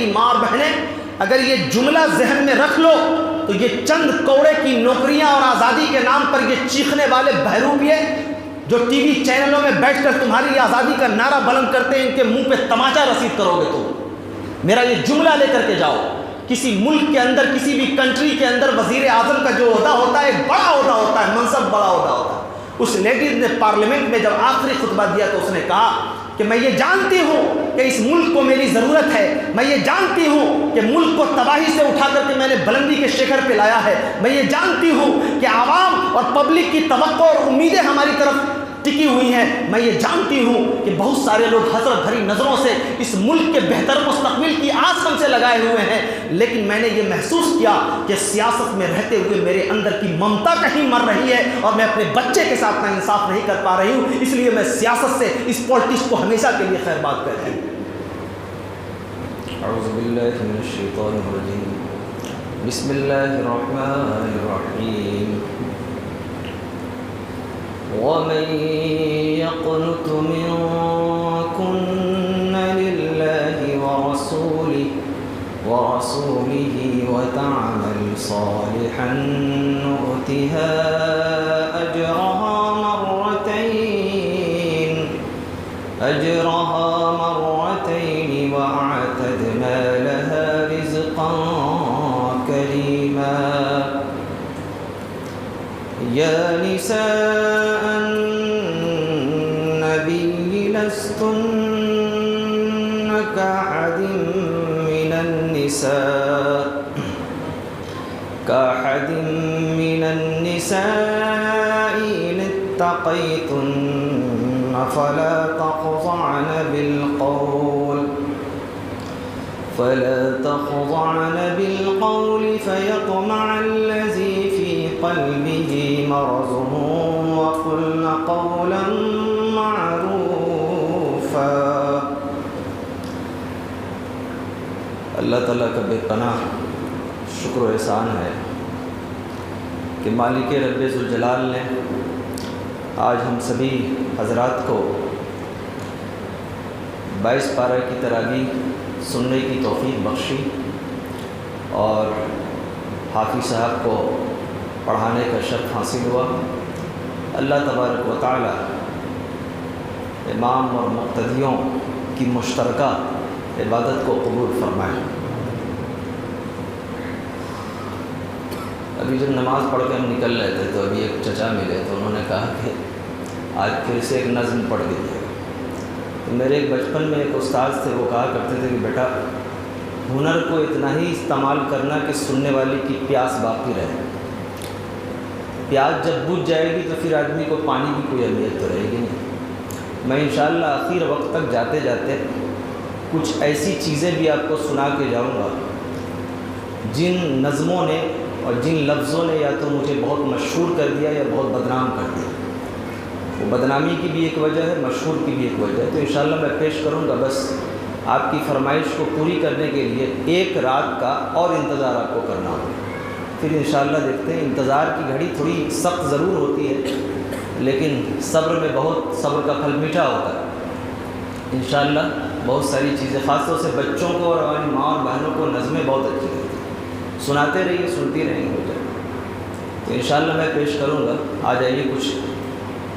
میری ماں اور بہنیں، اگر یہ جملہ ذہن میں رکھ لو تو یہ چند کوڑے کی نوکریاں اور آزادی کے نام پر یہ چیخنے والے بہروپیے جو ٹی وی چینلوں میں بیٹھ کر تمہاری آزادی کا نعرہ بلند کرتے ہیں، ان کے منہ پہ تماچا رسید کرو گے تم۔ میرا یہ جملہ لے کر کے جاؤ، کسی ملک کے اندر، کسی بھی کنٹری کے اندر وزیر اعظم کا جو عہدہ ہوتا ہے ایک بڑا عہدہ ہوتا ہے، منصب بڑا عہدہ ہوتا ہے۔ اس لیڈیز نے پارلیمنٹ میں جب آخری خطبہ دیا تو اس نے کہا کہ میں یہ جانتی ہوں کہ اس ملک کو میری ضرورت ہے، میں یہ جانتی ہوں کہ ملک کو تباہی سے اٹھا کر کے میں نے بلندی کے شیخر پہ لایا ہے، میں یہ جانتی ہوں کہ عوام اور پبلک کی توقع اور امیدیں ہماری طرف ٹکی ہوئی ہیں، میں یہ جانتی ہوں کہ بہت سارے لوگ حسرت بھری نظروں سے اس ملک کے بہتر مستقبل کی آس ہم سے لگائے ہوئے ہیں، لیکن میں نے یہ محسوس کیا کہ سیاست میں رہتے ہوئے میرے اندر کی ممتا کہیں مر رہی ہے اور میں اپنے بچے کے ساتھ نا انصاف نہیں کر پا رہی ہوں، اس لیے میں سیاست سے اس پالیٹکس کو ہمیشہ کے لیے خیر بات کرتی ہوں۔ اعوذ باللہ من الشیطان الرجیم، بسم اللہ الرحمن الرحیم۔ وَمَن يَقْنُتُ مِنكُنَّ لِلَّهِ وَرَسُولِهِ وَتَعْمَلْ صَالِحًا نُؤْتِهَا أَجْرَهَا مَرَّتَيْنِ وَأَعْتَدْنَا لَهَا رِزْقًا كَرِيمًا۔ يَا نِسَاءَ النَّبِيِّ لَسْتُنَّ كَأَحَدٍ مِّنَ النِّسَاءِ إِنِ اتَّقَيْتُنَّ فَلَا تَخْضَعْنَ بِالْقَوْلِ فَيَطْمَعَ الَّذِي فِي قَلْبِهِ مَرَضٌ وَقُلْنَ قَوْلًا مَّعْرُوفًا۔ اللہ تعالیٰ کا بے پناہ شکر و احسان ہے کہ مالک رب ذوالجلال نے آج ہم سبھی حضرات کو 22 پارہ کی تراویح سننے کی توفیق بخشی اور حافظ صاحب کو پڑھانے کا شرف حاصل ہوا۔ اللہ تبارک و تعالی امام اور مقتدیوں کی مشترکہ عبادت کو قبول فرمائے۔ ابھی جب نماز پڑھ کے ہم نکل رہے تھے تو ابھی ایک چچا ملے تو انہوں نے کہا کہ آج پھر سے ایک نظم پڑھ دیجیے۔ تو میرے ایک بچپن میں ایک استاد تھے، وہ کہا کرتے تھے کہ بیٹا ہنر کو اتنا ہی استعمال کرنا کہ سننے والے کی پیاس باقی رہے۔ پیاس جب بجھ جائے گی تو پھر آدمی کو پانی کی کوئی اہمیت تو رہے گی نہیں۔ میں انشاءاللہ آخر وقت تک جاتے جاتے کچھ ایسی چیزیں بھی آپ کو سنا کے جاؤں گا جن نظموں نے اور جن لفظوں نے یا تو مجھے بہت مشہور کر دیا یا بہت بدنام کر دیا۔ وہ بدنامی کی بھی ایک وجہ ہے، مشہور کی بھی ایک وجہ ہے، تو انشاءاللہ میں پیش کروں گا۔ بس آپ کی فرمائش کو پوری کرنے کے لیے ایک رات کا اور انتظار آپ کو کرنا ہوگا، پھر انشاءاللہ دیکھتے ہیں۔ انتظار کی گھڑی تھوڑی سخت ضرور ہوتی ہے لیکن صبر میں بہت صبر کا پھل میٹھا ہوتا ہے۔ انشاءاللہ بہت ساری چیزیں، خاص طور سے بچوں کو اور ہماری ماں اور بہنوں کو نظمیں بہت اچھی لگتی ہیں، سناتے رہیے، سنتی رہیں گے مجھے۔ تو انشاءاللہ میں پیش کروں گا۔ آ جائیے، کچھ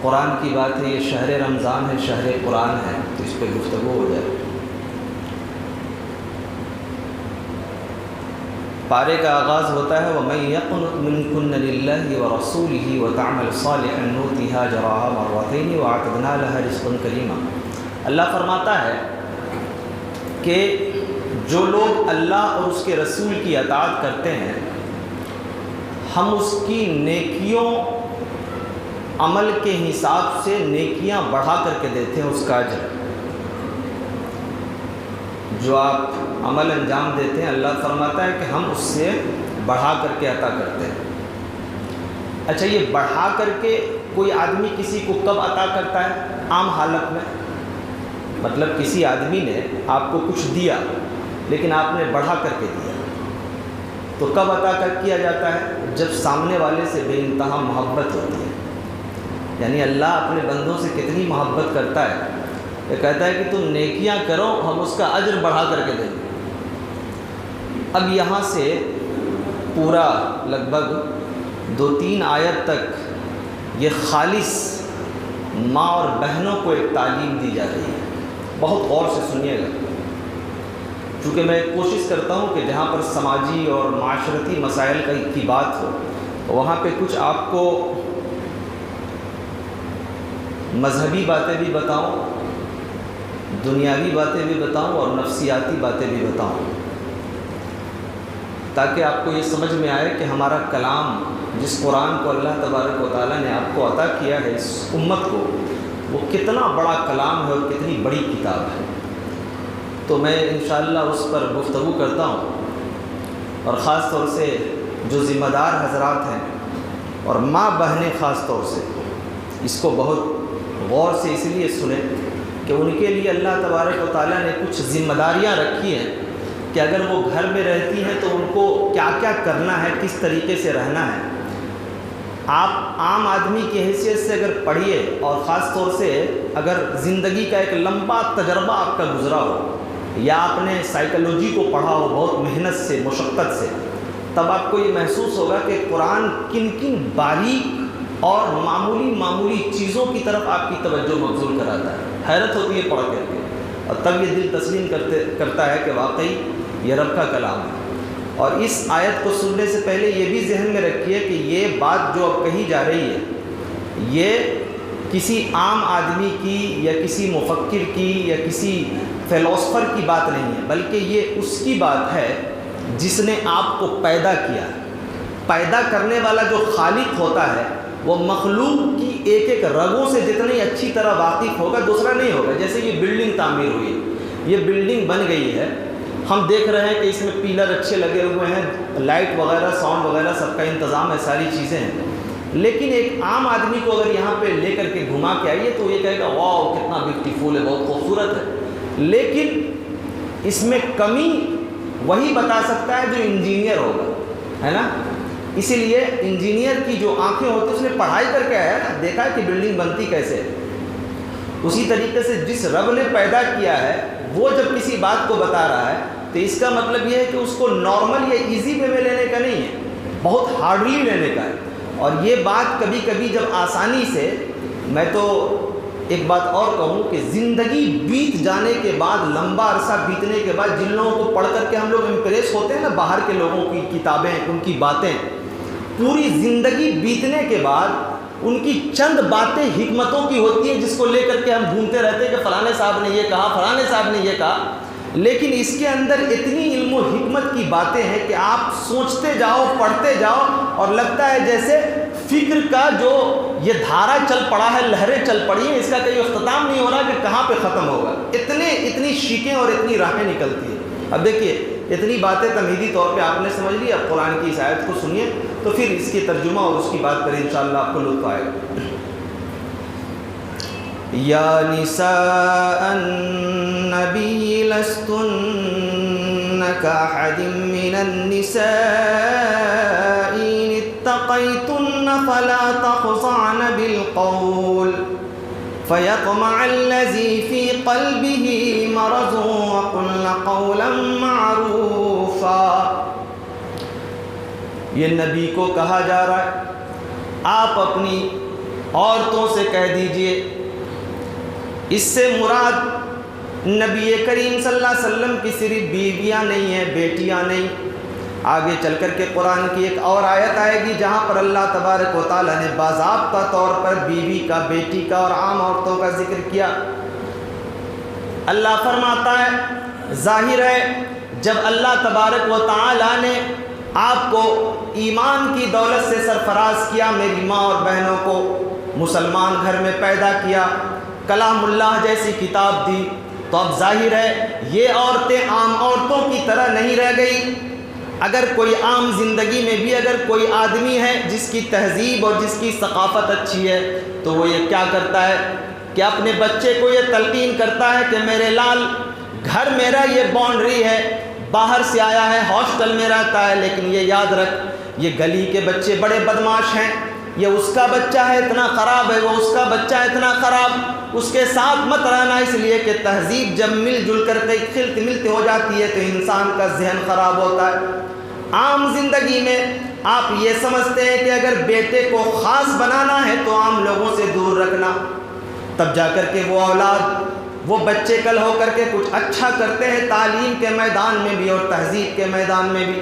قرآن کی بات ہے، یہ شہر رمضان ہے، شہر قرآن ہے، تو اس پہ گفتگو ہو جائے۔ پارے کا آغاز ہوتا ہے وَمَن يَقْنُتْ مِنكُنَّ لِلَّهِ وَرَسُولِهِ وَتَعْمَلْ صَالِحًا نُؤْتِهَا أَجْرَهَا مَرَّتَيْنِ وَأَعْتَدْنَا لَهَا رِزْقًا كَرِيمًا۔ اللہ فرماتا ہے کہ جو لوگ اللہ اور اس کے رسول کی اطاعت کرتے ہیں ہم اس کی نیکیوں عمل کے حساب سے نیکیاں بڑھا کر کے دیتے ہیں، اس کا اجر جو آپ عمل انجام دیتے ہیں اللہ فرماتا ہے کہ ہم اس سے بڑھا کر کے عطا کرتے ہیں۔ اچھا، یہ بڑھا کر کے کوئی آدمی کسی کو کب عطا کرتا ہے؟ عام حالت میں، مطلب کسی آدمی نے آپ کو کچھ دیا لیکن آپ نے بڑھا کر کے دیا، تو کب عطا کیا جاتا ہے؟ جب سامنے والے سے بے انتہا محبت ہوتی ہے۔ یعنی اللہ اپنے بندوں سے کتنی محبت کرتا ہے، یہ کہتا ہے کہ تم نیکیاں کرو، ہم اس کا اجر بڑھا کر کے دیں گے۔ اب یہاں سے پورا لگ بھگ 2-3 آیت تک یہ خالص ماں اور بہنوں کو ایک تعلیم دی جا رہی ہے. بہت غور سے سنیے گا، چونکہ میں کوشش کرتا ہوں کہ جہاں پر سماجی اور معاشرتی مسائل کی بات ہو وہاں پہ کچھ آپ کو مذہبی باتیں بھی بتاؤں، دنیاوی باتیں بھی بتاؤں اور نفسیاتی باتیں بھی بتاؤں، تاکہ آپ کو یہ سمجھ میں آئے کہ ہمارا کلام جس قرآن کو اللہ تبارک و تعالیٰ نے آپ کو عطا کیا ہے اس امت کو، وہ کتنا بڑا کلام ہے اور کتنی بڑی کتاب ہے. تو میں انشاءاللہ اس پر گفتگو کرتا ہوں، اور خاص طور سے جو ذمہ دار حضرات ہیں اور ماں بہنیں خاص طور سے اس کو بہت غور سے اس لیے سنیں کہ ان کے لیے اللہ تبارک و تعالیٰ نے کچھ ذمہ داریاں رکھی ہیں کہ اگر وہ گھر میں رہتی ہیں تو ان کو کیا کیا کرنا ہے، کس طریقے سے رہنا ہے. آپ عام آدمی کی حیثیت سے اگر پڑھیے اور خاص طور سے اگر زندگی کا ایک لمبا تجربہ آپ کا گزرا ہو یا آپ نے سائیکالوجی کو پڑھا ہو بہت محنت سے مشقت سے، تب آپ کو یہ محسوس ہوگا کہ قرآن کن کن باریک اور معمولی چیزوں کی طرف آپ کی توجہ مبذول کراتا ہے. حیرت ہوتی ہے پڑھ کر کے، اور تب یہ دل تسلیم کرتا ہے کہ واقعی یہ رب کا کلام ہے. اور اس آیت کو سننے سے پہلے یہ بھی ذہن میں رکھیے کہ یہ بات جو اب کہی جا رہی ہے یہ کسی عام آدمی کی یا کسی مفکر کی یا کسی فلسفر کی بات نہیں ہے، بلکہ یہ اس کی بات ہے جس نے آپ کو پیدا کیا. پیدا کرنے والا جو خالق ہوتا ہے وہ مخلوق کی ایک ایک رگوں سے جتنی اچھی طرح واقف ہوگا دوسرا نہیں ہوگا. جیسے یہ بلڈنگ تعمیر ہوئی، یہ بلڈنگ بن گئی ہے، ہم دیکھ رہے ہیں کہ اس میں پیلر اچھے لگے ہوئے ہیں، لائٹ وغیرہ ساؤنڈ وغیرہ سب کا انتظام ہے، ساری چیزیں ہیں. لیکن ایک عام آدمی کو اگر یہاں پہ لے کر کے گھما کے آئیے تو یہ کہے گا واو کتنا بیوٹیفل ہے، بہت خوبصورت ہے. لیکن اس میں کمی وہی بتا سکتا ہے جو انجینئر ہوگا، ہے نا. اسی لیے انجینئر کی جو آنکھیں ہوتی ہیں اس نے پڑھائی کر کے آیا نا، دیکھا ہے کہ بلڈنگ بنتی کیسے ہے. اسی طریقے سے جس رب نے پیدا کیا ہے وہ جب کسی بات کو بتا رہا ہے تو اس کا مطلب یہ ہے کہ اس کو نارمل یا ایزی وے میں لینے کا نہیں ہے، بہت ہارڈلی لینے کا ہے. اور یہ بات کبھی کبھی جب آسانی سے، میں تو ایک بات اور کہوں کہ زندگی بیت جانے کے بعد، لمبا عرصہ بیتنے کے بعد جن لوگوں کو پڑھ کر کے ہم لوگ امپریس ہوتے ہیں نا، باہر کے لوگوں کی کتابیں، ان کی باتیں، پوری زندگی بیتنے کے بعد ان کی چند باتیں حکمتوں کی ہوتی ہیں جس کو لے کر کے ہم ڈھونڈتے رہتے ہیں کہ فلانے صاحب نے یہ کہا، فلانے صاحب نے یہ کہا. لیکن اس کے اندر اتنی علم و حکمت کی باتیں ہیں کہ آپ سوچتے جاؤ، پڑھتے جاؤ، اور لگتا ہے جیسے فکر کا جو یہ دھارا چل پڑا ہے، لہریں چل پڑی ہیں، اس کا کوئی اختتام نہیں ہو رہا کہ کہاں پہ ختم ہوگا. اتنی شیخیں اور اتنی راہیں نکلتی ہیں. اب دیکھیے اتنی باتیں تمہیدی طور پہ آپ نے سمجھ لی. اب قرآن کی اس آیت کو سنیے تو پھر اس کی ترجمہ اور اس کی بات کریں، انشاءاللہ آپ کو لطف آئے گا. یا نساء النبی لستن کاحد من النساء ان اتقیتن فلا تخضعن بالقول فیطمع الذی فی قلبه مرض وقلن قولا معروفا. یہ نبی کو کہا جا رہا ہے آپ اپنی عورتوں سے کہہ دیجئے. اس سے مراد نبی کریم صلی اللہ علیہ وسلم کی صرف بیویاں نہیں ہیں، بیٹیاں نہیں. آگے چل کر کے قرآن کی ایک اور آیت آئے گی جہاں پر اللہ تبارک و تعالیٰ نے باضابطہ طور پر بیوی کا، بیٹی کا اور عام عورتوں کا ذکر کیا. اللہ فرماتا ہے ظاہر ہے جب اللہ تبارک و تعالیٰ نے آپ کو ایمان کی دولت سے سرفراز کیا، میری ماں اور بہنوں کو مسلمان گھر میں پیدا کیا، کلام اللہ جیسی کتاب دی، تو اب ظاہر ہے یہ عورتیں عام عورتوں کی طرح نہیں رہ گئی. اگر کوئی عام زندگی میں بھی اگر کوئی آدمی ہے جس کی تہذیب اور جس کی ثقافت اچھی ہے تو وہ یہ کیا کرتا ہے کہ اپنے بچے کو یہ تلقین کرتا ہے کہ میرے لال گھر میرا یہ باؤنڈری ہے، باہر سے آیا ہے، ہاسٹل میں رہتا ہے، لیکن یہ یاد رکھ یہ گلی کے بچے بڑے بدماش ہیں، یہ اس کا بچہ ہے اتنا خراب ہے، وہ اس کا بچہ اتنا خراب. اس کے ساتھ مت رہنا، اس لیے کہ تہذیب جب مل جل کر کے خلط ملت ہو جاتی ہے تو انسان کا ذہن خراب ہوتا ہے۔ عام زندگی میں آپ یہ سمجھتے ہیں کہ اگر بیٹے کو خاص بنانا ہے تو عام لوگوں سے دور رکھنا، تب جا کر کے وہ اولاد، وہ بچے کل ہو کر کے کچھ اچھا کرتے ہیں تعلیم کے میدان میں بھی اور تہذیب کے میدان میں بھی۔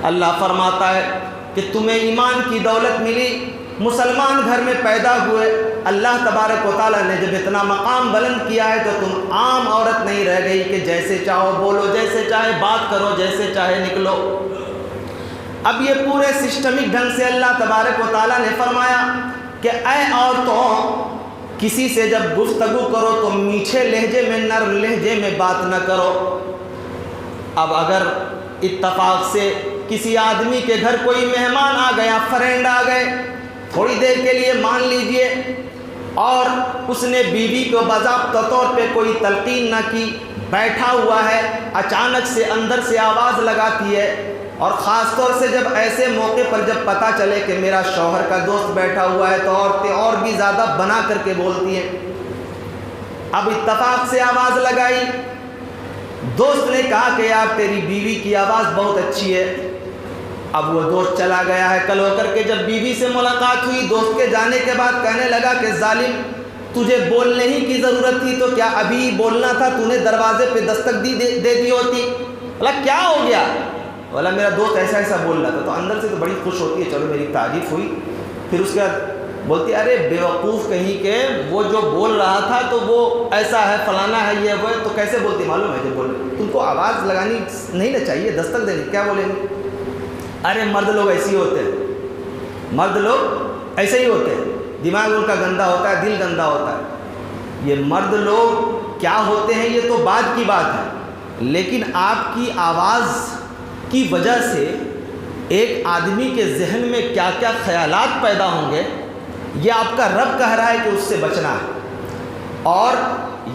اللہ فرماتا ہے کہ تمہیں ایمان کی دولت ملی، مسلمان گھر میں پیدا ہوئے، اللہ تبارک و تعالیٰ نے جب اتنا مقام بلند کیا ہے تو تم عام عورت نہیں رہ گئی کہ جیسے چاہو بولو، جیسے چاہے بات کرو، جیسے چاہے نکلو۔ اب یہ پورے سسٹمک ڈھنگ سے اللہ تبارک و تعالیٰ نے فرمایا کہ اے عورتوں، کسی سے جب گفتگو کرو تو میٹھے لہجے میں، نرم لہجے میں بات نہ کرو۔ اب اگر اتفاق سے کسی آدمی کے گھر کوئی مہمان آ گیا، فرینڈ آ گئے، تھوڑی دیر کے لیے مان لیجئے، اور اس نے بیوی کو باضابطہ طور پہ کوئی تلقین نہ کی، بیٹھا ہوا ہے، اچانک سے اندر سے آواز لگاتی ہے، اور خاص طور سے جب ایسے موقع پر جب پتہ چلے کہ میرا شوہر کا دوست بیٹھا ہوا ہے تو عورتیں اور بھی زیادہ بنا کر کے بولتی ہیں۔ اب اتفاق سے آواز لگائی، دوست نے کہا کہ یار تیری بیوی کی آواز بہت اچھی ہے۔ اب وہ دوست چلا گیا ہے، کل ہو کر کے جب بیوی سے ملاقات ہوئی، دوست کے جانے کے بعد کہنے لگا کہ ظالم، تجھے بولنے ہی کی ضرورت تھی تو کیا ابھی بولنا تھا؟ تو نے دروازے پہ دستک دے دی ہوتی۔ بولا کیا ہو گیا؟ بولا میرا دوست ایسا ایسا بول رہا تھا۔ تو اندر سے تو بڑی خوش ہوتی ہے، چلو میری تعریف ہوئی۔ پھر اس کے بعد بولتی ارے بیوقوف کہیں کہ وہ جو بول رہا تھا تو وہ ایسا ہے، فلانا ہے، یہ وہ ہے۔ تو کیسے بولتی معلوم ہے؟ جو بول رہی، تم کو آواز لگانی نہیں نہ چاہیے، دستک دینی، کیا بولیں گے؟ ارے مرد لوگ ایسے ہی ہوتے ہیں، مرد لوگ ایسے ہی ہوتے ہیں، دماغ ان کا گندا ہوتا ہے، دل گندا ہوتا ہے۔ یہ مرد لوگ کیا ہوتے ہیں یہ تو بعد کی بات ہے، لیکن آپ کی آواز کی وجہ سے ایک آدمی کے ذہن میں کیا کیا خیالات پیدا ہوں گے، یہ آپ کا رب کہہ رہا ہے کہ اس سے بچنا ہے۔ اور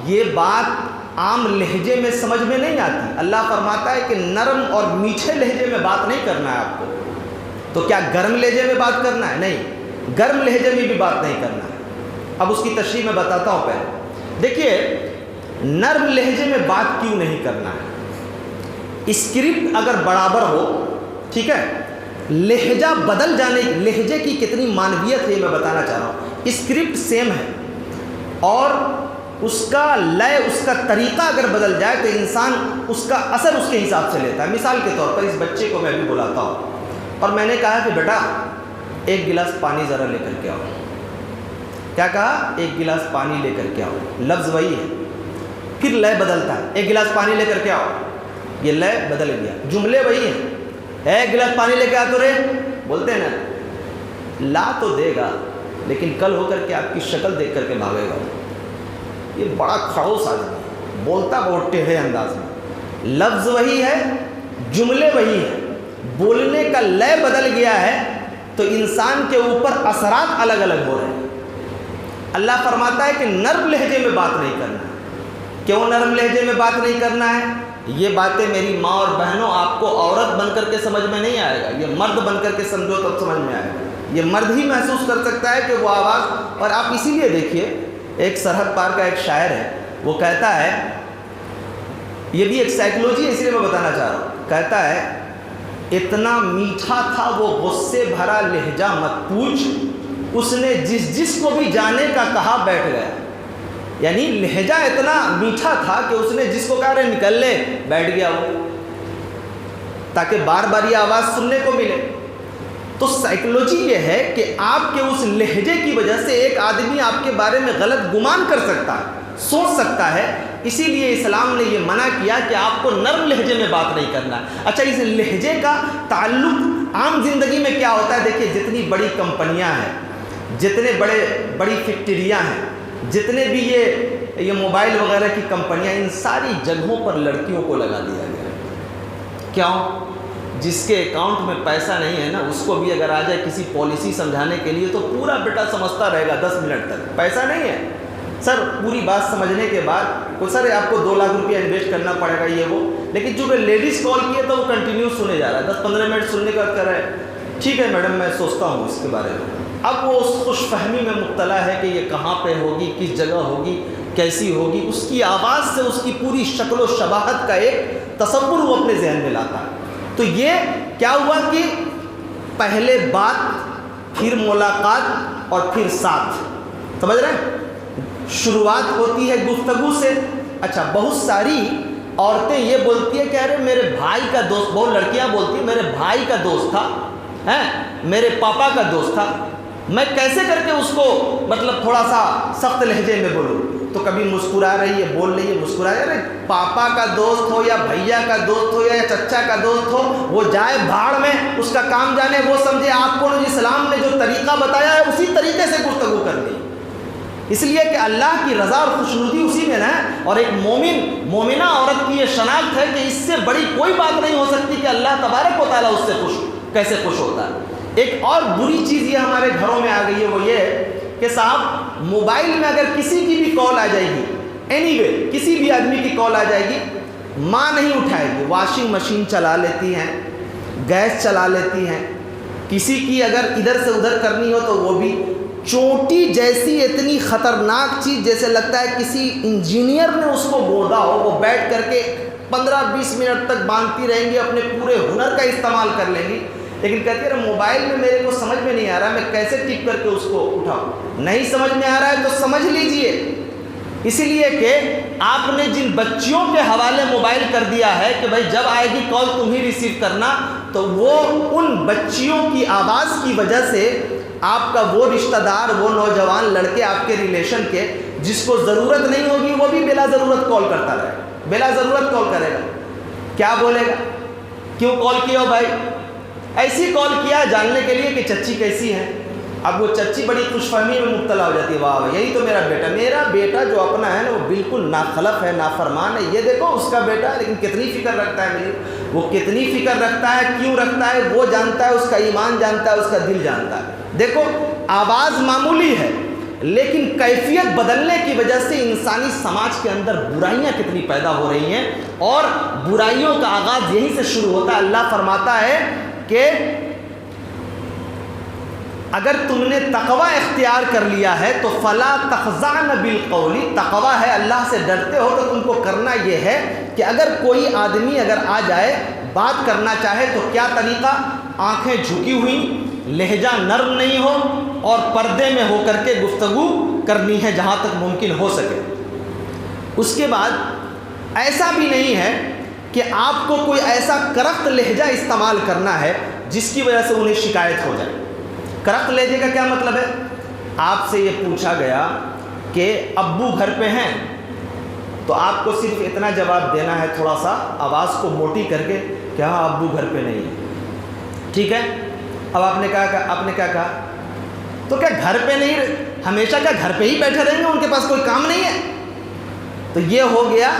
یہ بات عام لہجے میں سمجھ میں نہیں آتی۔ اللہ فرماتا ہے کہ نرم اور میٹھے لہجے میں بات نہیں کرنا ہے آپ کو۔ تو کیا گرم لہجے میں بات کرنا ہے؟ نہیں، گرم لہجے میں بھی بات نہیں کرنا ہے۔ اب اس کی تشریح میں بتاتا ہوں پہلے۔ دیکھیے، نرم لہجے میں بات کیوں نہیں کرنا ہے؟ اسکرپٹ اگر برابر ہو، ٹھیک ہے، لہجہ بدل جانے، لہجے کی کتنی معنویت ہے یہ میں بتانا چاہ رہا ہوں۔ اسکرپٹ سیم ہے اور اس کا لے، اس کا طریقہ اگر بدل جائے تو انسان اس کا اثر اس کے حساب سے لیتا ہے۔ مثال کے طور پر اس بچے کو میں بھی بلاتا ہوں اور میں نے کہا کہ بیٹا ایک گلاس پانی ذرا لے کر کے آؤ۔ کیا کہا؟ ایک گلاس پانی لے کر کے آؤ۔ لفظ وہی ہے، پھر لے بدلتا ہے، ایک گلاس پانی لے کر کے آؤ، یہ لے بدل گیا، جملے وہی ہیں۔ ایک گلاس پانی لے کے آ تو رے، بولتے ہیں نا، لا تو دے گا لیکن کل ہو کر کے آپ کی شکل دیکھ کر کے بھاگے گا۔ یہ بڑا کھڑوس آدمی ہے، بولتا بہت ٹیڑھے انداز میں، لفظ وہی ہے، جملے وہی ہیں، بولنے کا لے بدل گیا ہے تو انسان کے اوپر اثرات الگ الگ ہو رہے ہیں۔ اللہ فرماتا ہے کہ نرم لہجے میں بات نہیں کرنا ہے۔ کیوں نرم لہجے میں بات نہیں کرنا ہے؟ یہ باتیں میری ماں اور بہنوں آپ کو عورت بن کر کے سمجھ میں نہیں آئے گا، یہ مرد بن کر کے سمجھو تب سمجھ میں آئے گا۔ یہ مرد ہی محسوس کر سکتا ہے کہ وہ آواز، اور آپ اسی لیے دیکھیے، ایک سرحد پار کا ایک شاعر ہے، وہ کہتا ہے، یہ بھی ایک سائیکلوجی ہے اس لیے میں بتانا چاہ رہا ہوں، کہتا ہے اتنا میٹھا تھا وہ غصے بھرا لہجہ مت پوچھ، اس نے جس جس کو بھی جانے کا کہا بیٹھ گیا۔ یعنی لہجہ اتنا میٹھا تھا کہ اس نے جس کو کہا رہے نکل لے، بیٹھ گیا وہ، تاکہ بار بار یہ آواز سننے کو ملے۔ تو سائیکلوجی یہ ہے کہ آپ کے اس لہجے کی وجہ سے ایک آدمی آپ کے بارے میں غلط گمان کر سکتا ہے، سوچ سکتا ہے۔ اسی لیے اسلام نے یہ منع کیا کہ آپ کو نرم لہجے میں بات نہیں کرنا ہے۔ اچھا، اس لہجے کا تعلق عام زندگی میں کیا ہوتا ہے؟ دیکھیے، جتنی بڑی کمپنیاں ہیں، جتنے بڑی فیکٹریاں ہیں، جتنے بھی یہ موبائل وغیرہ کی کمپنیاں، ان ساری جگہوں پر لڑکیوں کو لگا دیا گیا۔ کیوں؟ جس کے اکاؤنٹ میں پیسہ نہیں ہے نا، اس کو بھی اگر آ جائے کسی پالیسی سمجھانے کے لیے تو پورا بیٹا سمجھتا رہے گا 10 منٹ تک، پیسہ نہیں ہے سر، پوری بات سمجھنے کے بعد سر آپ کو 2 لاکھ روپیہ انویسٹ کرنا پڑے گا، یہ وہ۔ لیکن چونکہ لیڈیز کال کی ہے تو وہ کنٹینیو سنے جا رہا ہے، 10-15 منٹ سننے کا کر رہا ہے۔ ٹھیک ہے میڈم، میں سوچتا ہوں اس کے بارے میں۔ اب وہ اس خوش فہمی میں مبتلا ہے کہ یہ کہاں پہ ہوگی، کس جگہ ہوگی، کیسی ہوگی. اس کی آواز سے اس کی پوری شکل و شباہت کا ایک تصور وہ اپنے ذہن میں لاتا ہے. تو یہ کیا ہوا کہ پہلے بات، پھر ملاقات اور پھر ساتھ. سمجھ رہے ہیں؟ شروعات ہوتی ہے گفتگو سے. اچھا، بہت ساری عورتیں یہ بولتی ہیں کہ ارے میرے بھائی کا دوست، بہت لڑکیاں بولتی ہیں میرے بھائی کا دوست تھا، میرے پاپا کا دوست تھا، میں کیسے کر کے اس کو مطلب تھوڑا سا سخت لہجے میں بولوں. تو کبھی مسکرا رہی ہے، بول رہی ہے، مسکرا رہی ہے. پاپا کا دوست ہو یا بھیا کا دوست ہو یا چچا کا دوست ہو، وہ جائے بھاڑ میں، اس کا کام جانے، وہ سمجھے آپ کو اسلام نے جو طریقہ بتایا ہے اسی طریقے سے گفتگو کرنی. اس لیے کہ اللہ کی رضا اور خوشنودی اسی میں ہے. اور ایک مومنہ عورت کی یہ شناخت ہے کہ اس سے بڑی کوئی بات نہیں ہو سکتی کہ اللہ تبارک و تعالیٰ اس سے کیسے خوش ہوتا ہے. ایک اور بری چیز یہ ہمارے گھروں میں آ گئی ہے، وہ یہ کہ صاحب موبائل میں اگر کسی کی بھی کال آ جائے گی، اینی وے کسی بھی آدمی کی کال آ جائے گی، ماں نہیں اٹھائے گی. واشنگ مشین چلا لیتی ہیں، گیس چلا لیتی ہیں. کسی کی اگر ادھر سے ادھر کرنی ہو تو وہ بھی چونٹی جیسی اتنی خطرناک چیز، جیسے لگتا ہے کسی انجینئر نے اس کو گودا ہو، وہ بیٹھ کر کے 15-20 منٹ تک باندھتی رہیں گی، اپنے پورے ہنر کا استعمال کر لیں گی. لیکن کہتی ہے موبائل میں میرے کو سمجھ میں نہیں آ رہا، میں کیسے ٹک کر کے اس کو اٹھاؤں. نہیں سمجھ میں آ رہا ہے تو سمجھ لیجئے. اسی لیے کہ آپ نے جن بچیوں کے حوالے موبائل کر دیا ہے کہ بھائی جب آئے گی کال تم ہی ریسیو کرنا، تو وہ ان بچیوں کی آواز کی وجہ سے آپ کا وہ رشتہ دار، وہ نوجوان لڑکے آپ کے ریلیشن کے، جس کو ضرورت نہیں ہوگی، وہ بھی بلا ضرورت کال کرتا رہے گا، بلا ضرورت کال کرے گا. کیا بولے گا؟ کیوں کال کیا ہو بھائی؟ ایسی کال کیا جاننے کے لیے کہ چچی کیسی ہے. اب وہ چچی بڑی خوش فہمی میں مبتلا ہو جاتی ہے، واہ یہی تو میرا بیٹا جو اپنا ہے نا وہ بالکل ناخلف ہے، نافرمان ہے. یہ دیکھو اس کا بیٹا، لیکن کتنی فکر رکھتا ہے میری. وہ کتنی فکر رکھتا ہے، کیوں رکھتا ہے، وہ جانتا ہے، اس کا ایمان جانتا ہے، اس کا دل جانتا ہے. دیکھو آواز معمولی ہے، لیکن کیفیت بدلنے کی وجہ سے انسانی سماج کے اندر برائیاں کتنی پیدا ہو رہی ہیں، اور برائیوں کا آغاز یہیں سے شروع ہوتا ہے. اللہ فرماتا ہے کہ اگر تم نے تقوی اختیار کر لیا ہے تو فلا تخضعن بالقول. تقوی ہے، اللہ سے ڈرتے ہو تو تم کو کرنا یہ ہے کہ اگر کوئی آدمی اگر آ جائے بات کرنا چاہے تو کیا طریقہ؟ آنکھیں جھکی ہوئی، لہجہ نرم نہیں ہو، اور پردے میں ہو کر کے گفتگو کرنی ہے جہاں تک ممکن ہو سکے. اس کے بعد ایسا بھی نہیں ہے کہ آپ کو کوئی ایسا کرخت لہجہ استعمال کرنا ہے جس کی وجہ سے انہیں شکایت ہو جائے. کرخت لہجے کا کیا مطلب ہے؟ آپ سے یہ پوچھا گیا کہ ابو گھر پہ ہیں، تو آپ کو صرف اتنا جواب دینا ہے تھوڑا سا آواز کو موٹی کر کے کہ ہاں ابو گھر پہ نہیں ہے. ٹھیک ہے، اب آپ نے کیا کہا؟ تو کیا گھر پہ نہیں، ہمیشہ کیا گھر پہ ہی بیٹھے رہیں گے، ان کے پاس کوئی کام نہیں ہے؟ تو یہ ہو گیا،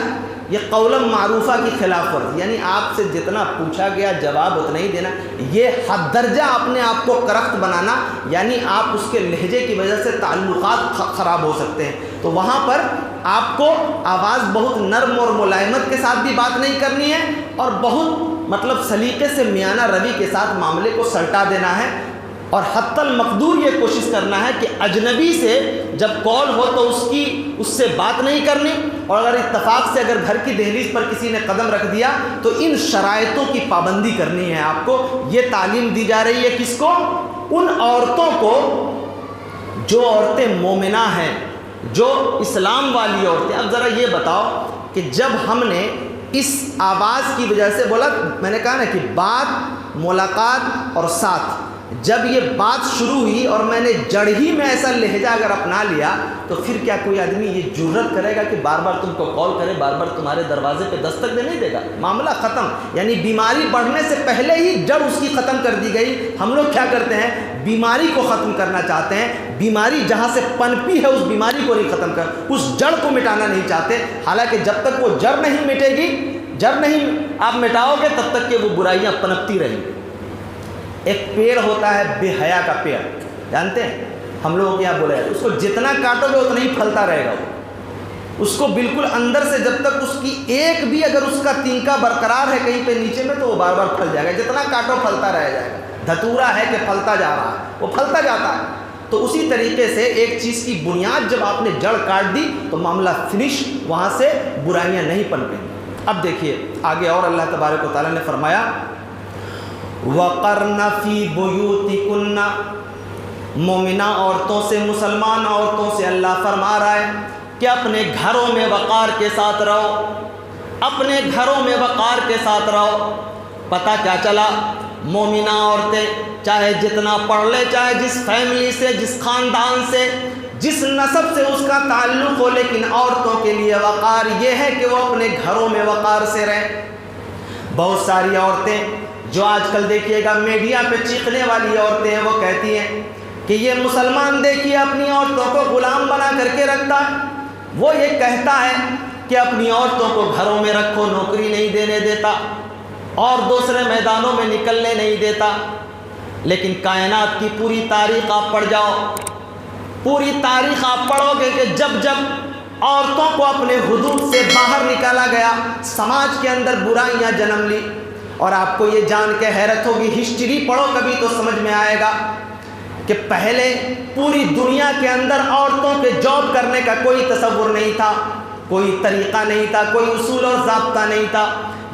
یہ قولا معروفہ کی خلاف ورزی. یعنی آپ سے جتنا پوچھا گیا جواب اتنا ہی دینا. یہ حد درجہ اپنے آپ کو کرخت بنانا، یعنی آپ اس کے لہجے کی وجہ سے تعلقات خراب ہو سکتے ہیں. تو وہاں پر آپ کو آواز بہت نرم اور ملائمت کے ساتھ بھی بات نہیں کرنی ہے، اور بہت مطلب سلیقے سے میانہ روی کے ساتھ معاملے کو سلٹا دینا ہے. اور حتی المقدور یہ کوشش کرنا ہے کہ اجنبی سے جب کال ہو تو اس سے بات نہیں کرنی، اور اگر اتفاق سے اگر گھر کی دہلیز پر کسی نے قدم رکھ دیا تو ان شرائطوں کی پابندی کرنی ہے آپ کو. یہ تعلیم دی جا رہی ہے کس کو؟ ان عورتوں کو جو عورتیں مومنہ ہیں، جو اسلام والی عورتیں. اب ذرا یہ بتاؤ کہ جب ہم نے اس آواز کی وجہ سے بولا، میں نے کہا نا کہ بات، ملاقات اور ساتھ، جب یہ بات شروع ہوئی اور میں نے جڑ ہی میں ایسا لہجہ اگر اپنا لیا تو پھر کیا کوئی آدمی یہ جرت کرے گا کہ بار بار تم کو کال کرے، بار بار تمہارے دروازے پہ دستک دے؟ نہیں دے گا. معاملہ ختم. یعنی بیماری بڑھنے سے پہلے ہی جڑ اس کی ختم کر دی گئی. ہم لوگ کیا کرتے ہیں؟ بیماری کو ختم کرنا چاہتے ہیں. بیماری جہاں سے پنپی ہے اس بیماری کو نہیں ختم اس جڑ کو مٹانا نہیں چاہتے. حالانکہ جب تک وہ جڑ نہیں مٹے گی، جڑ نہیں آپ مٹاؤ گے، تب تک کہ وہ برائیاں پنپتی رہیں گی. ایک پیڑ ہوتا ہے بے حیا کا پیڑ، جانتے ہیں ہم لوگوں کے یہاں بولے اس کو جتنا کاٹو گے اتنا ہی پھلتا رہے گا. اس کو بالکل اندر سے جب تک اس کی ایک بھی اگر اس کا تینکا برقرار ہے کہیں پہ نیچے میں تو وہ بار بار پھل جائے گا. جتنا کاٹو پھلتا رہ جائے گا. دھتورا ہے کہ پھلتا جا رہا ہے، وہ پھلتا جاتا ہے. تو اسی طریقے سے ایک چیز کی بنیاد جب آپ نے جڑ کاٹ دی تو معاملہ فنش، وہاں سے برائیاں نہیں پنپیں گی۔ اب دیکھیے آگے اور اللہ تبارک و تعالیٰ نے فرمایا وَقَرْنَ فِي بُيُوتِكُنَّ، مومنہ عورتوں سے، مسلمان عورتوں سے اللہ فرما رہا ہے کہ اپنے گھروں میں وقار کے ساتھ رہو، اپنے گھروں میں وقار کے ساتھ رہو۔ پتہ کیا چلا؟ مومنہ عورتیں چاہے جتنا پڑھ لے، چاہے جس فیملی سے، جس خاندان سے، جس نسب سے اس کا تعلق ہو، لیکن عورتوں کے لیے وقار یہ ہے کہ وہ اپنے گھروں میں وقار سے رہیں۔ بہت ساری عورتیں جو آج کل دیکھیے گا میڈیا پہ چیخنے والی عورتیں ہیں، وہ کہتی ہیں کہ یہ مسلمان دیکھیے اپنی عورتوں کو غلام بنا کر کے رکھتا ہے۔ وہ یہ کہتا ہے کہ اپنی عورتوں کو گھروں میں رکھو، نوکری نہیں دینے دیتا اور دوسرے میدانوں میں نکلنے نہیں دیتا، لیکن کائنات کی پوری تاریخ آپ پڑھ جاؤ، پوری تاریخ آپ پڑھو گے کہ جب جب عورتوں کو اپنے حدود سے باہر نکالا گیا، سماج کے اندر برائیاں جنم لی۔ اور آپ کو یہ جان کے حیرت ہوگی، ہسٹری پڑھو کبھی تو سمجھ میں آئے گا کہ پہلے پوری دنیا کے اندر عورتوں کے جاب کرنے کا کوئی تصور نہیں تھا، کوئی طریقہ نہیں تھا، کوئی اصول اور ضابطہ نہیں تھا۔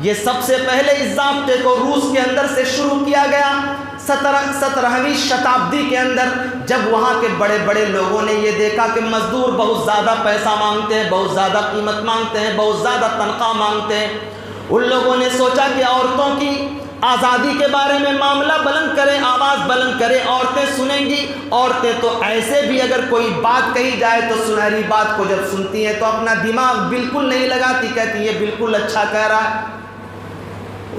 یہ سب سے پہلے اس ضابطے کو روس کے اندر سے شروع کیا گیا 17ویں شتابدی کے اندر، جب وہاں کے بڑے بڑے لوگوں نے یہ دیکھا کہ مزدور بہت زیادہ پیسہ مانگتے ہیں، بہت زیادہ قیمت مانگتے ہیں، بہت زیادہ تنخواہ مانگتے ہیں۔ ان لوگوں نے سوچا کہ عورتوں کی آزادی کے بارے میں معاملہ بلند کریں، آواز بلند کریں، عورتیں سنیں گی۔ عورتیں تو ایسے بھی اگر کوئی بات کہی جائے تو سنہری بات کو جب سنتی ہیں تو اپنا دماغ بالکل نہیں لگاتی، کہتی یہ بالکل اچھا کہہ رہا ہے۔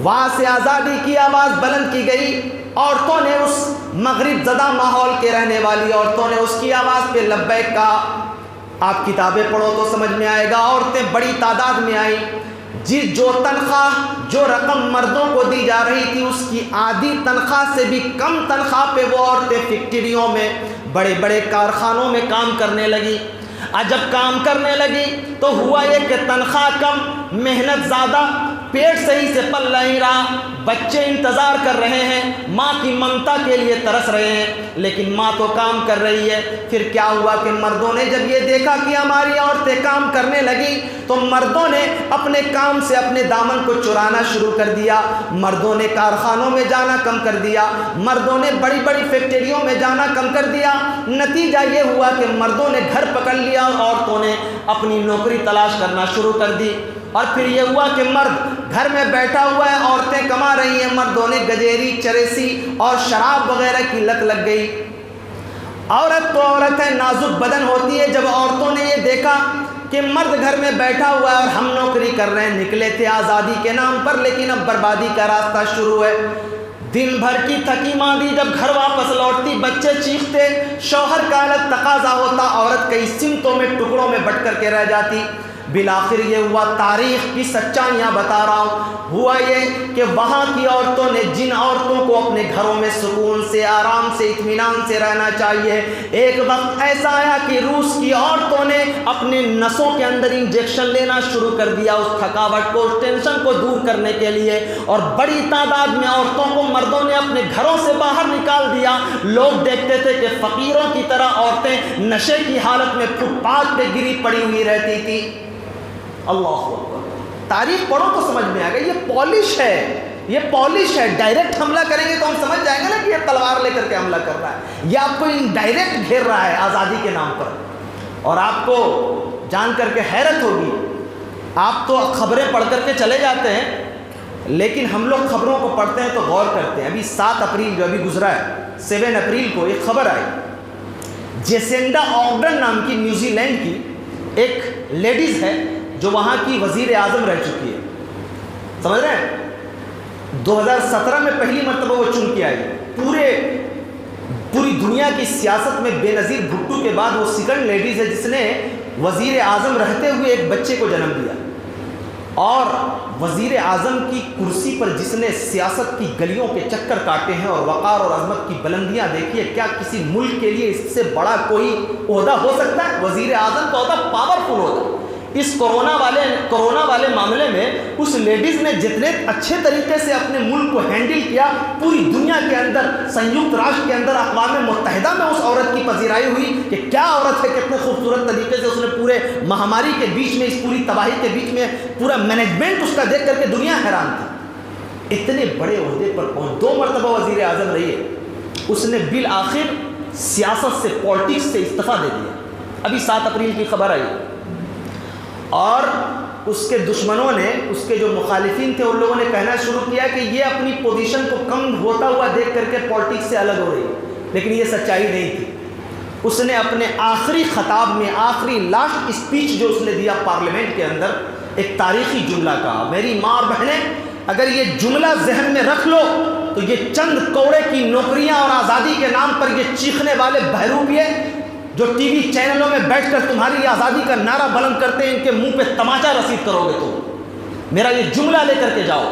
وہاں سے آزادی کی آواز بلند کی گئی، عورتوں نے اس مغرب زدہ ماحول کے رہنے والی عورتوں نے اس کی آواز پہ لبیک کہا۔ آپ کتابیں پڑھو تو سمجھ میں آئے گا، عورتیں بڑی تعداد میں آئیں۔ جو تنخواہ، جو رقم مردوں کو دی جا رہی تھی، اس کی آدھی تنخواہ سے بھی کم تنخواہ پہ وہ عورتیں فیکٹریوں میں، بڑے بڑے کارخانوں میں کام کرنے لگی۔ جب کام کرنے لگی تو ہوا یہ کہ تنخواہ کم، محنت زیادہ، پیٹ صحیح سے پل نہیں رہا، بچے انتظار کر رہے ہیں، ماں کی ممتا کے لیے ترس رہے ہیں، لیکن ماں تو کام کر رہی ہے۔ پھر کیا ہوا کہ مردوں نے جب یہ دیکھا کہ ہماری عورتیں کام کرنے لگی تو مردوں نے اپنے کام سے اپنے دامن کو چرانا شروع کر دیا۔ مردوں نے کارخانوں میں جانا کم کر دیا، مردوں نے بڑی بڑی فیکٹریوں میں جانا کم کر دیا۔ نتیجہ یہ ہوا کہ مردوں نے گھر پکڑ لیا اور عورتوں نے اپنی نوکری تلاش کرنا شروع کر دی۔ اور پھر یہ ہوا کہ مرد گھر میں بیٹھا ہوا ہے، عورتیں کما رہی ہیں، مردوں نے گجیری، چریسی اور شراب وغیرہ کی لت لگ گئی۔ عورت تو عورت ہے، نازک بدن ہوتی ہے۔ جب عورتوں نے یہ دیکھا کہ مرد گھر میں بیٹھا ہوا ہے اور ہم نوکری کر رہے ہیں، نکلے تھے آزادی کے نام پر، لیکن اب بربادی کا راستہ شروع ہے۔ دن بھر کی تھکی ماندی جب گھر واپس لوٹتی، بچے چیختے، شوہر کا الگ تقاضا ہوتا، عورت کئی سمتوں میں، ٹکڑوں میں بٹ کر کے رہ جاتی۔ بالآخر یہ ہوا، تاریخ کی سچائیاں بتا رہا ہوں، ہوا یہ کہ وہاں کی عورتوں نے، جن عورتوں کو اپنے گھروں میں سکون سے، آرام سے، اطمینان سے رہنا چاہیے، ایک وقت ایسا آیا کہ روس کی عورتوں نے اپنے نسوں کے اندر انجیکشن لینا شروع کر دیا اس تھکاوٹ کو، اس ٹینشن کو دور کرنے کے لیے، اور بڑی تعداد میں عورتوں کو مردوں نے اپنے گھروں سے باہر نکال دیا۔ لوگ دیکھتے تھے کہ فقیروں کی طرح عورتیں نشے کی حالت میں فٹ پاتھ پہ گری پڑی ہوئی رہتی تھی۔ اللہ اکبر، تاریخ پڑھو تو سمجھ میں آئے گا۔ یہ پالش ہے، یہ پالش ہے۔ ڈائریکٹ حملہ کریں گے تو ہم سمجھ جائیں گے نا کہ یہ تلوار لے کر کے حملہ کر رہا ہے، یہ آپ کو انڈائریکٹ گھیر رہا ہے آزادی کے نام پر۔ اور آپ کو جان کر کے حیرت ہوگی، آپ تو خبریں پڑھ کر کے چلے جاتے ہیں، لیکن ہم لوگ خبروں کو پڑھتے ہیں تو غور کرتے ہیں۔ ابھی 7 اپریل جو ابھی گزرا ہے، 7 اپریل کو ایک خبر آئی، جیسنڈا آرڈن نام کی نیوزی لینڈ کی ایک لیڈیز ہے جو وہاں کی وزیر اعظم رہ چکی ہے، سمجھ رہے ہیں؟ 2017 میں پہلی مرتبہ وہ چن کے آئی۔ پوری دنیا کی سیاست میں بے نظیر بھٹو کے بعد وہ سیکنڈ لیڈیز ہے جس نے وزیر اعظم رہتے ہوئے ایک بچے کو جنم دیا، اور وزیر اعظم کی کرسی پر جس نے سیاست کی گلیوں کے چکر کاٹے ہیں اور وقار اور عظمت کی بلندیاں دیکھی ہے، کیا کسی ملک کے لیے اس سے بڑا کوئی عہدہ ہو سکتا ہے؟ وزیر اعظم کا عہدہ پاورفل ہوتا ہے، اس کورونا والے معاملے میں اس لیڈیز نے جتنے اچھے طریقے سے اپنے ملک کو ہینڈل کیا، پوری دنیا کے اندر، سنیکت راشٹر کے اندر، اقوام متحدہ میں اس عورت کی پذیرائی ہوئی کہ کیا عورت ہے، کتنے خوبصورت طریقے سے اس نے پورے مہاماری کے بیچ میں، اس پوری تباہی کے بیچ میں پورا مینجمنٹ اس کا دیکھ کر کے دنیا حیران تھی۔ اتنے بڑے عہدے پر پہنچ، 2 مرتبہ وزیر اعظم رہی ہے، اس نے بالآخر سیاست سے، پالیٹکس سے استعفیٰ دے دیا۔ ابھی 7 اپریل کی خبر آئی، اور اس کے دشمنوں نے، اس کے جو مخالفین تھے، ان لوگوں نے کہنا شروع کیا کہ یہ اپنی پوزیشن کو کم ہوتا ہوا دیکھ کر کے پالیٹکس سے الگ ہو رہی ہے، لیکن یہ سچائی نہیں تھی۔ اس نے اپنے آخری خطاب میں، آخری لاسٹ اسپیچ جو اس نے دیا پارلیمنٹ کے اندر، ایک تاریخی جملہ کہا۔ میری ماں اور بہنیں، اگر یہ جملہ ذہن میں رکھ لو تو یہ چند کوڑے کی نوکریاں اور آزادی کے نام پر یہ چیخنے والے بہروپیے جو ٹی وی چینلوں میں بیٹھ کر تمہاری آزادی کا نعرہ بلند کرتے ہیں، ان کے منہ پہ تماچا رسید کرو گے تم۔ میرا یہ جملہ لے کر کے جاؤ۔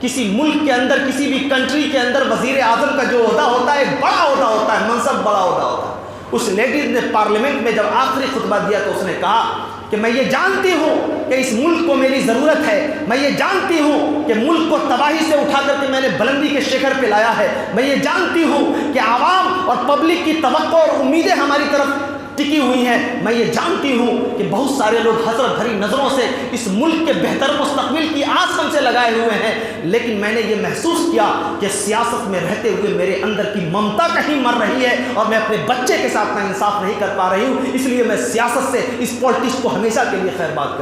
کسی ملک کے اندر، کسی بھی کنٹری کے اندر وزیر اعظم کا جو عہدہ ہوتا ہے، ایک بڑا عہدہ ہوتا ہے، منصب بڑا عہدہ ہوتا ہے۔ اس لیڈیز نے پارلیمنٹ میں جب آخری خطبہ دیا تو اس نے کہا کہ میں یہ جانتی ہوں کہ اس ملک کو میری ضرورت ہے، میں یہ جانتی ہوں کہ ملک کو تباہی سے اٹھا کر کے میں نے بلندی کے شیخر پہ لایا ہے، میں یہ جانتی ہوں کہ عوام اور پبلک کی توقع اور امیدیں ہماری طرف ٹکی ہوئی ہیں، میں یہ جانتی ہوں کہ بہت سارے لوگ حسرت بھری نظروں سے اس ملک کے بہتر مستقبل کی آس ہم سے لگائے ہوئے ہیں، لیکن میں نے یہ محسوس کیا کہ سیاست میں رہتے ہوئے میرے اندر کی ممتا کہیں مر رہی ہے، اور میں اپنے بچے کے ساتھ انصاف نہیں کر پا رہی ہوں، اس لیے میں سیاست سے، اس پالیٹکس کو ہمیشہ کے لیے خیر بات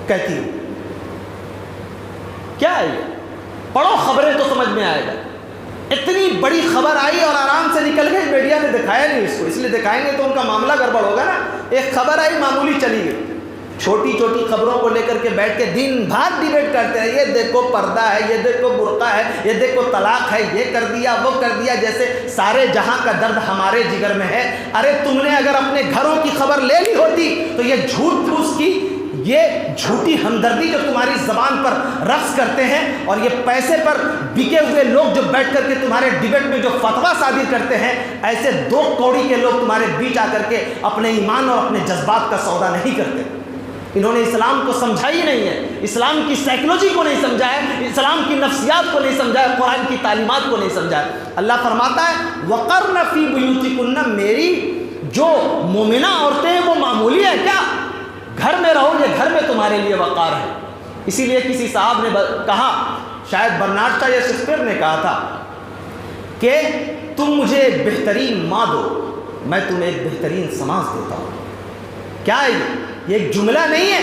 کہتی ہوں۔ کیا ہے یہ؟ پڑھو خبریں تو سمجھ میں آئے گا۔ اتنی بڑی خبر آئی اور آرام سے نکل گئی، میڈیا نے دکھایا نہیں اس کو، اس لیے دکھائیں گے تو ان کا معاملہ گڑبڑ ہوگا نا۔ ایک خبر آئی، معمولی چلی گئی۔ چھوٹی چھوٹی خبروں کو لے کر کے بیٹھ کے دن بھر ڈیبیٹ کرتے ہیں، یہ دیکھو پردہ ہے، یہ دیکھو برقع ہے، یہ دیکھو طلاق ہے، یہ کر دیا وہ کر دیا، جیسے سارے جہاں کا درد ہمارے جگر میں ہے۔ ارے تم نے اگر اپنے گھروں کی خبر لے لی ہوتی تو یہ جھوٹ پھوس کی، یہ جھوٹی ہمدردی جو تمہاری زبان پر رقص کرتے ہیں، اور یہ پیسے پر بکے ہوئے لوگ جو بیٹھ کر کے تمہارے ڈیبیٹ میں جو فتویٰ صادر کرتے ہیں، ایسے 2 کوڑی کے لوگ تمہارے بیچ آ کر کے اپنے ایمان اور اپنے جذبات کا سودا نہیں کرتے۔ انہوں نے اسلام کو سمجھا ہی نہیں ہے، اسلام کی سائیکلوجی کو نہیں سمجھا ہے، اسلام کی نفسیات کو نہیں سمجھا ہے، قرآن کی تعلیمات کو نہیں سمجھا ہے۔ اللہ فرماتا ہے وَقَرْنَ فِي بُيُوتِكُنَّ، میری جو مومنہ عورتیں ہیں وہ معمولی ہیں کیا؟ گھر میں رہو، یہ گھر میں تمہارے لیے وقار ہے۔ اسی لیے کسی صاحب نے کہا، شاید برنارڈ شاہ یا شیکسپیئر نے کہا تھا کہ تم مجھے ایک بہترین ماں دو، میں تمہیں ایک بہترین سماج دیتا ہوں۔ کیا ہے یہ ایک جملہ نہیں ہے،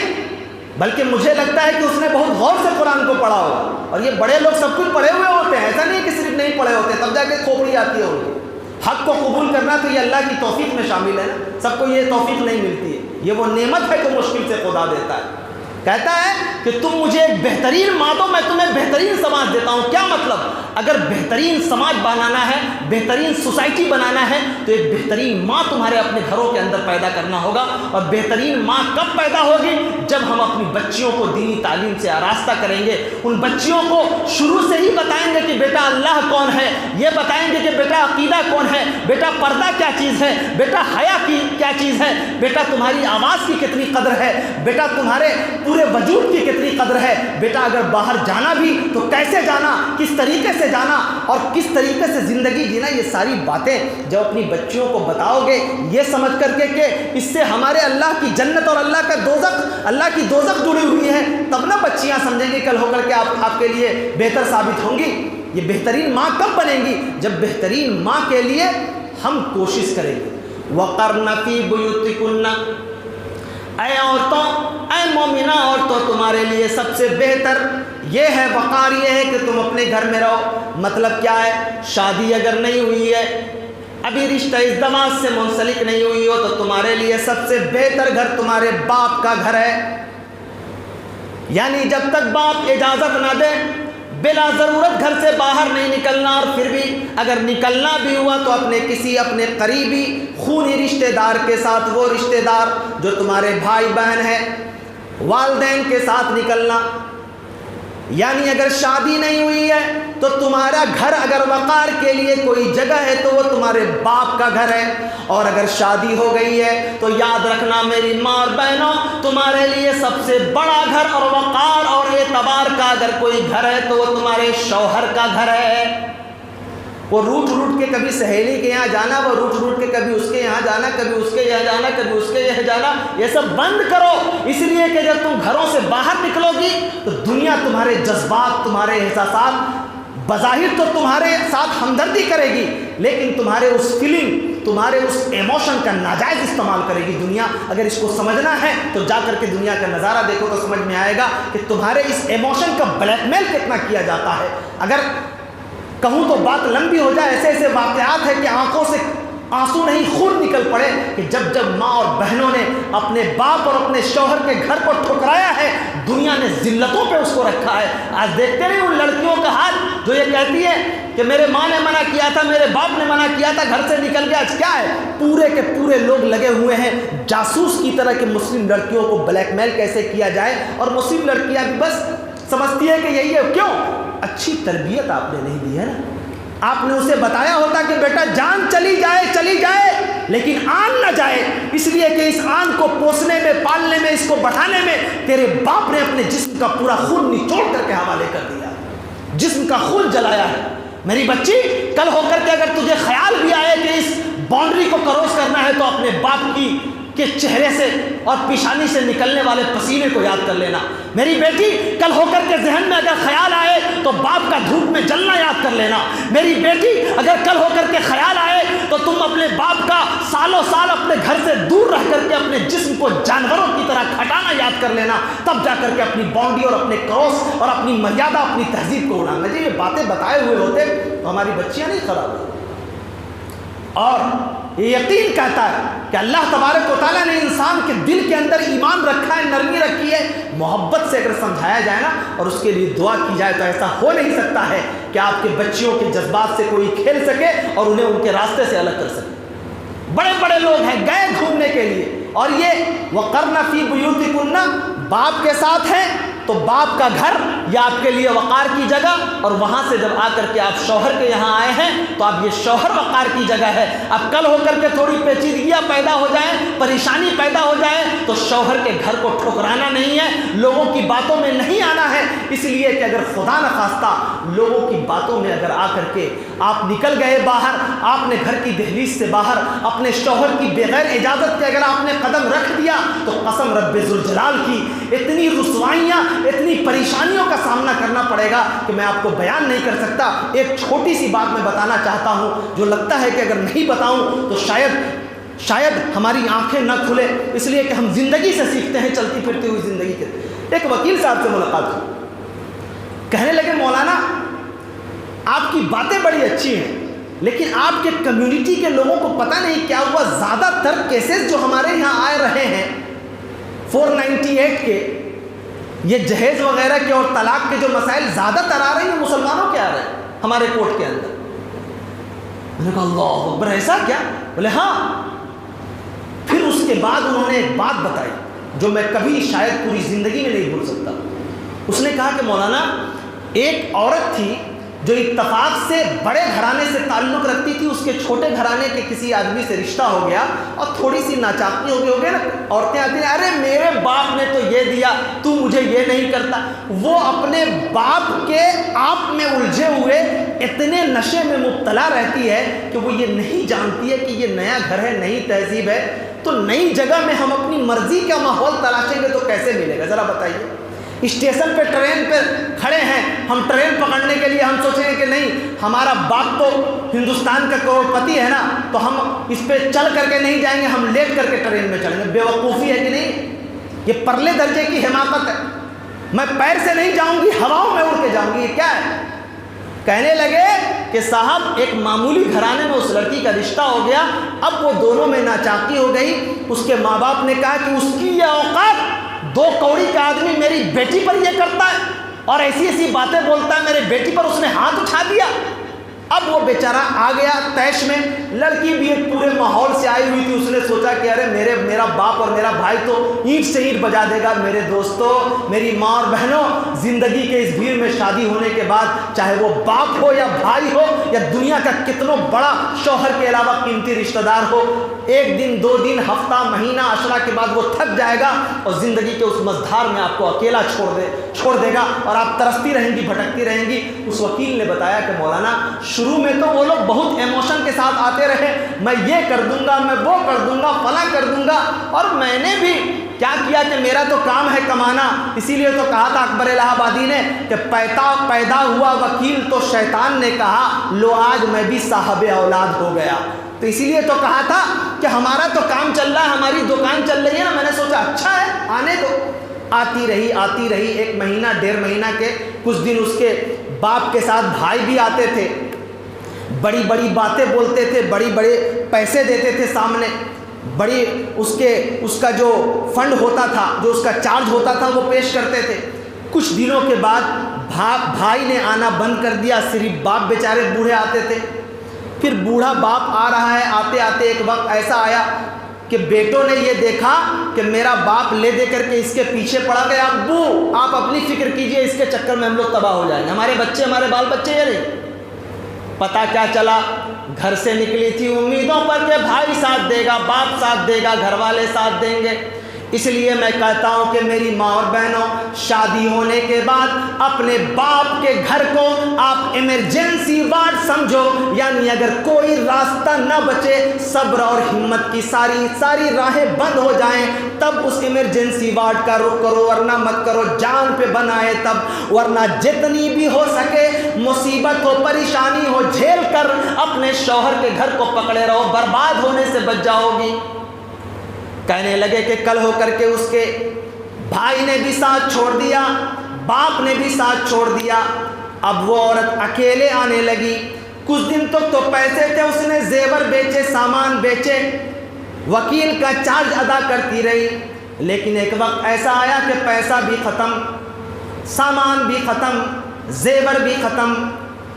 بلکہ مجھے لگتا ہے کہ اس نے بہت غور سے قرآن کو پڑھا ہوگا، اور یہ بڑے لوگ سب کچھ پڑھے ہوئے ہوتے ہیں، ایسا نہیں کہ صرف نہیں پڑھے ہوتے تب جا کے کھوپڑی آتی ہے ان کی۔ حق کو قبول کرنا تو یہ اللہ کی توفیق میں شامل ہے نا، سب کو یہ توفیق نہیں ملتی ہے، یہ وہ نعمت ہے جو مشکل سے خدا دیتا ہے۔ کہتا ہے کہ تم مجھے ایک بہترین ماں دو، میں تمہیں بہترین سماج دیتا ہوں۔ کیا مطلب؟ اگر بہترین سماج بنانا ہے، بہترین سوسائٹی بنانا ہے، تو ایک بہترین ماں تمہارے اپنے گھروں کے اندر پیدا کرنا ہوگا۔ اور بہترین ماں کب پیدا ہوگی؟ جب ہم اپنی بچیوں کو دینی تعلیم سے آراستہ کریں گے، ان بچیوں کو شروع سے ہی بتائیں گے کہ بیٹا اللہ کون ہے، یہ بتائیں گے کہ بیٹا عقیدہ کون ہے، بیٹا پردہ کیا چیز ہے، بیٹا حیا کی کیا چیز ہے، بیٹا تمہاری آواز کی کتنی قدر ہے، بیٹا تمہارے پورے وجود کی کتنی قدر ہے، بیٹا اگر باہر جانا بھی تو کیسے جانا، کس طریقے سے جانا، اور کس طریقے سے زندگی جینا، یہ ساری باتیں جب اپنی بچیوں کو بتاؤ گے، یہ سمجھ کر کے کہ اس سے ہمارے اللہ کی جنت اور اللہ کا دوزخ، اللہ کی دوزخ جڑی ہوئی ہے، تب نہ بچیاں سمجھیں گی کل ہو کر کے آپ کے لیے بہتر ثابت ہوں گی۔ یہ بہترین ماں کب بنیں گی؟ جب بہترین ماں کے لیے ہم کوشش کریں گے۔ وَقَرْنَ فِي بُيُوتِكُنَّ، اے عورتوں، اے مومنہ عورتوں، تمہارے لیے سب سے بہتر یہ ہے، وقار یہ ہے کہ تم اپنے گھر میں رہو۔ مطلب کیا ہے؟ شادی اگر نہیں ہوئی ہے، ابھی رشتہ ازدواج سے منسلک نہیں ہوئی ہو، تو تمہارے لیے سب سے بہتر گھر تمہارے باپ کا گھر ہے۔ یعنی جب تک باپ اجازت نہ دے، بلا ضرورت گھر سے باہر نہیں نکلنا، اور پھر بھی اگر نکلنا بھی ہوا تو اپنے قریبی خونی رشتہ دار کے ساتھ، وہ رشتہ دار جو تمہارے بھائی بہن ہیں، والدین کے ساتھ نکلنا۔ یعنی اگر شادی نہیں ہوئی ہے تو تمہارا گھر اگر وقار کے لیے کوئی جگہ ہے تو وہ تمہارے باپ کا گھر ہے، اور اگر شادی ہو گئی ہے تو یاد رکھنا میری ماں اور بہنوں، تمہارے لیے سب سے بڑا گھر اور وقار اور اعتبار کا اگر کوئی گھر ہے تو وہ تمہارے شوہر کا گھر ہے۔ وہ روٹ کے کبھی سہیلی کے یہاں جانا، وہ روٹ کے کبھی اس کے یہاں جانا، کبھی اس کے یہاں جانا، کبھی اس کے یہاں جانا، یہ سب بند کرو، اس لیے کہ جب تم گھروں سے باہر نکلو گی تو دنیا تمہارے جذبات، تمہارے احساسات بظاہر تو تمہارے ساتھ ہمدردی کرے گی، لیکن تمہارے اس فیلنگ، تمہارے اس ایموشن کا ناجائز استعمال کرے گی دنیا۔ اگر اس کو سمجھنا ہے تو جا کر کے دنیا کا نظارہ دیکھو تو سمجھ میں آئے گا کہ تمہارے اس ایموشن کا بلیک میل کتنا کیا جاتا ہے۔ اگر کہوں تو بات لمبی ہو جائے، ایسے ایسے واقعات ہیں کہ آنکھوں سے آنسو نہیں خون نکل پڑے کہ جب ماں اور بہنوں نے اپنے باپ اور اپنے شوہر کے گھر کو ٹھکرایا ہے، دنیا نے ذلتوں پہ اس کو رکھا ہے۔ آج دیکھتے نہیں ان لڑکیوں کا حال جو یہ کہتی ہے کہ میرے ماں نے منع کیا تھا، میرے باپ نے منع کیا تھا، گھر سے نکل گیا۔ آج کیا ہے، پورے کے پورے لوگ لگے ہوئے ہیں جاسوس کی طرح کہ مسلم لڑکیوں کو بلیک میل کیسے کیا جائے، اور مسلم لڑکیاں بھی بس سمجھتی ہے کہ یہی ہے۔ کیوں؟ اچھی تربیت آپ نے نہیں دی ہے نا۔ آپ نے اسے بتایا ہوتا کہ بیٹا جان چلی جائے لیکن آن نہ جائے، اس لیے کہ اس آن کو پوسنے میں، پالنے میں، اس کو بڑھانے میں تیرے باپ نے اپنے جسم کا پورا خون نچوڑ کر کے حوالے کر دیا، جسم کا خون جلایا ہے۔ میری بچی، کل ہو کر کے اگر تجھے خیال بھی آئے کہ اس باؤنڈری کو کراس کرنا ہے تو اپنے باپ کے چہرے سے اور پیشانی سے نکلنے والے پسینے کو یاد کر لینا۔ میری بیٹی، کل ہو کر کے ذہن میں اگر خیال آئے تو باپ کا دھوپ میں جلنا یاد کر لینا۔ میری بیٹی، اگر کل ہو کر کے خیال آئے تو تم اپنے باپ کا سالوں سال اپنے گھر سے دور رہ کر کے اپنے جسم کو جانوروں کی طرح کھٹانا یاد کر لینا، تب جا کر کے اپنی باؤنڈری اور اپنے کراس اور اپنی مریادہ، اپنی تہذیب کو اڑانا۔ جی یہ باتیں بتائے ہوئے ہوتے تو ہماری بچیاں نہیں خراب ہوئی۔ اور یہ یقین کہتا ہے کہ اللہ تبارک و تعالیٰ نے انسان کے دل کے اندر ایمان رکھا ہے، نرمی رکھی ہے۔ محبت سے اگر سمجھایا جائے نا اور اس کے لیے دعا کی جائے تو ایسا ہو نہیں سکتا ہے کہ آپ کے بچیوں کے جذبات سے کوئی کھیل سکے اور انہیں ان کے راستے سے الگ کر سکے۔ بڑے بڑے لوگ ہیں گئے گھومنے کے لیے، اور یہ وَقَرْنَ فِي بُيُوتِكُنَّ باپ کے ساتھ ہیں تو باپ کا گھر یہ آپ کے لیے وقار کی جگہ، اور وہاں سے جب آ کر کے آپ شوہر کے یہاں آئے ہیں تو آپ یہ شوہر وقار کی جگہ ہے۔ اب کل ہو کر کے تھوڑی پیچیدگیاں پیدا ہو جائیں، پریشانی پیدا ہو جائے تو شوہر کے گھر کو ٹھکرانا نہیں ہے، لوگوں کی باتوں میں نہیں آنا ہے، اس لیے کہ اگر خدا نخواستہ لوگوں کی باتوں میں اگر آ کر کے آپ نکل گئے باہر، آپ نے گھر کی دہلیز سے باہر اپنے شوہر کی بغیر اجازت کے اگر آپ نے قدم رکھ دیا تو قسم رب ذوالجلال کی اتنی رسوائیاں، اتنی پریشانیوں کا سامنا کرنا پڑے گا کہ میں آپ کو بیان نہیں کر سکتا۔ ایک چھوٹی سی بات میں بتانا چاہتا ہوں جو لگتا ہے کہ اگر نہیں بتاؤں تو شاید ہماری آنکھیں نہ کھلے، اس لیے کہ ہم زندگی سے سیکھتے ہیں، چلتی پھرتی ہوئی زندگی کے۔ ایک وکیل صاحب سے ملاقات ہوئی، کہنے لگے مولانا آپ کی باتیں بڑی اچھی ہیں لیکن آپ کے کمیونٹی کے لوگوں کو پتہ نہیں کیا ہوا، زیادہ تر کیسز جو ہمارے یہاں آئے رہے ہیں 498 کے، یہ جہیز وغیرہ کے اور طلاق کے جو مسائل زیادہ تر آ رہے ہیں مسلمانوں کے آ رہے ہیں ہمارے کورٹ کے اندر۔ میں نے کہا اللہ اکبر، ایسا کیا؟ بولے ہاں۔ پھر اس کے بعد انہوں نے ایک بات بتائی جو میں کبھی شاید پوری زندگی میں نہیں بھول سکتا۔ اس نے کہا کہ مولانا ایک عورت تھی جو اتفاق سے بڑے گھرانے سے تعلق رکھتی تھی، اس کے چھوٹے گھرانے کے کسی آدمی سے رشتہ ہو گیا اور تھوڑی سی ناچاقی ہو گئی نا، عورتیں آتی ہیں ارے میرے باپ نے تو یہ دیا، تو مجھے یہ نہیں کرتا۔ وہ اپنے باپ کے آپ میں الجھے ہوئے اتنے نشے میں مبتلا رہتی ہے کہ وہ یہ نہیں جانتی ہے کہ یہ نیا گھر ہے، نئی تہذیب ہے، تو نئی جگہ میں ہم اپنی مرضی کا ماحول تلاشیں گے تو کیسے ملے گا؟ ذرا بتائیے۔ اسٹیشن پہ ٹرین پہ کھڑے ہیں ہم، ٹرین پکڑنے کے لیے ہم سوچیں گے کہ نہیں ہمارا باپ تو ہندوستان کا کروڑپتی ہے نا، تو ہم اس پہ چل کر کے نہیں جائیں گے، ہم لیٹ کر کے ٹرین میں چلیں گے۔ بے وقوفی ہے کہ نہیں؟ یہ پرلے درجے کی حماقت ہے۔ میں پیر سے نہیں جاؤں گی، ہواؤں میں اڑ کے جاؤں گی، یہ کیا ہے؟ کہنے لگے کہ صاحب ایک معمولی گھرانے میں اس لڑکی کا رشتہ ہو گیا، اب وہ دونوں میں ناچاقی ہو گئی، اس کے ماں باپ نے کہا کہ اس کی یہ اوقات، 2 کوڑی کا آدمی میری بیٹی پر یہ کرتا ہے اور ایسی ایسی باتیں بولتا ہے، میرے بیٹی پر اس نے ہاتھ اٹھا دیا۔ اب وہ بیچارہ آ گیا طیش میں، لڑکی بھی ایک پورے ماحول سے آئی ہوئی تھی. اس نے سوچا کہ ارے میرا باپ اور میرا بھائی تو اینٹ سے اینٹ بجا دے گا. میرے دوستوں، میری ماں اور بہنوں، زندگی کے اس بھیڑ میں شادی ہونے کے بعد چاہے وہ باپ ہو یا بھائی ہو یا دنیا کا کتنا بڑا شوہر کے علاوہ قیمتی رشتہ دار ہو، ایک دن، 2 دن، ہفتہ، مہینہ، عشرہ کے بعد وہ تھک جائے گا اور زندگی کے اس مزدھار میں آپ کو اکیلا چھوڑ دے گا اور آپ ترستی رہیں گی، بھٹکتی رہیں گی. اس وکیل نے بتایا کہ مولانا شروع میں تو وہ لوگ بہت ایموشن کے ساتھ آتے رہے، میں یہ کر دوں گا، میں وہ کر دوں گا، فلاں کر دوں گا، اور میں نے بھی کیا کیا کہ میرا تو کام ہے کمانا. اسی لیے تو کہا تھا اکبر الہ آبادی نے کہ پیدا ہوا وکیل تو شیطان نے کہا لو آج میں بھی صاحب اولاد ہو گیا. تو اسی لیے تو کہا تھا کہ ہمارا تو کام چل رہا ہے، ہماری دکان چل رہی ہے نا. میں نے سوچا اچھا ہے آنے دو. آتی رہی 1 مہینہ 1.5 مہینہ کے کچھ دن اس کے باپ کے ساتھ بھائی بھی آتے تھے، بڑی بڑی باتیں بولتے تھے، بڑے پیسے دیتے تھے سامنے، بڑی اس کا جو فنڈ ہوتا تھا، جو اس کا چارج ہوتا تھا وہ پیش کرتے تھے. کچھ دنوں کے بعد بھائی نے آنا بند کر دیا، صرف باپ بیچارے بوڑھے آتے تھے. پھر بوڑھا باپ آ رہا ہے، آتے ایک وقت ایسا آیا کہ بیٹوں نے یہ دیکھا کہ میرا باپ لے دے کر کے اس کے پیچھے پڑا گیا. ابو آپ اپنی فکر کیجئے، اس کے چکر میں ہم لوگ تباہ ہو جائیں گے، ہمارے بچے، ہمارے بال بچے یہ نہیں. پتہ کیا چلا، گھر سے نکلی تھی امیدوں پر کہ بھائی ساتھ دے گا، باپ ساتھ دے گا، گھر والے ساتھ دیں گے. اس لیے میں کہتا ہوں کہ میری ماں اور بہنوں، شادی ہونے کے بعد اپنے باپ کے گھر کو آپ ایمرجنسی وارڈ سمجھو. یعنی اگر کوئی راستہ نہ بچے، صبر اور ہمت کی ساری راہیں بند ہو جائیں، تب اس ایمرجنسی وارڈ کا رخ کرو، ورنہ مت کرو. جان پہ بنائے تب، ورنہ جتنی بھی ہو سکے مصیبت ہو، پریشانی ہو، جھیل کر اپنے شوہر کے گھر کو پکڑے رہو، برباد ہونے سے بچ جاؤ گی. کہنے لگے کہ کل ہو کر کے اس کے بھائی نے بھی ساتھ چھوڑ دیا، باپ نے بھی ساتھ چھوڑ دیا. اب وہ عورت اکیلے آنے لگی. کچھ دن تک تو پیسے تھے، اس نے زیور بیچے، سامان بیچے، وکیل کا چارج ادا کرتی رہی. لیکن ایک وقت ایسا آیا کہ پیسہ بھی ختم، سامان بھی ختم، زیور بھی ختم.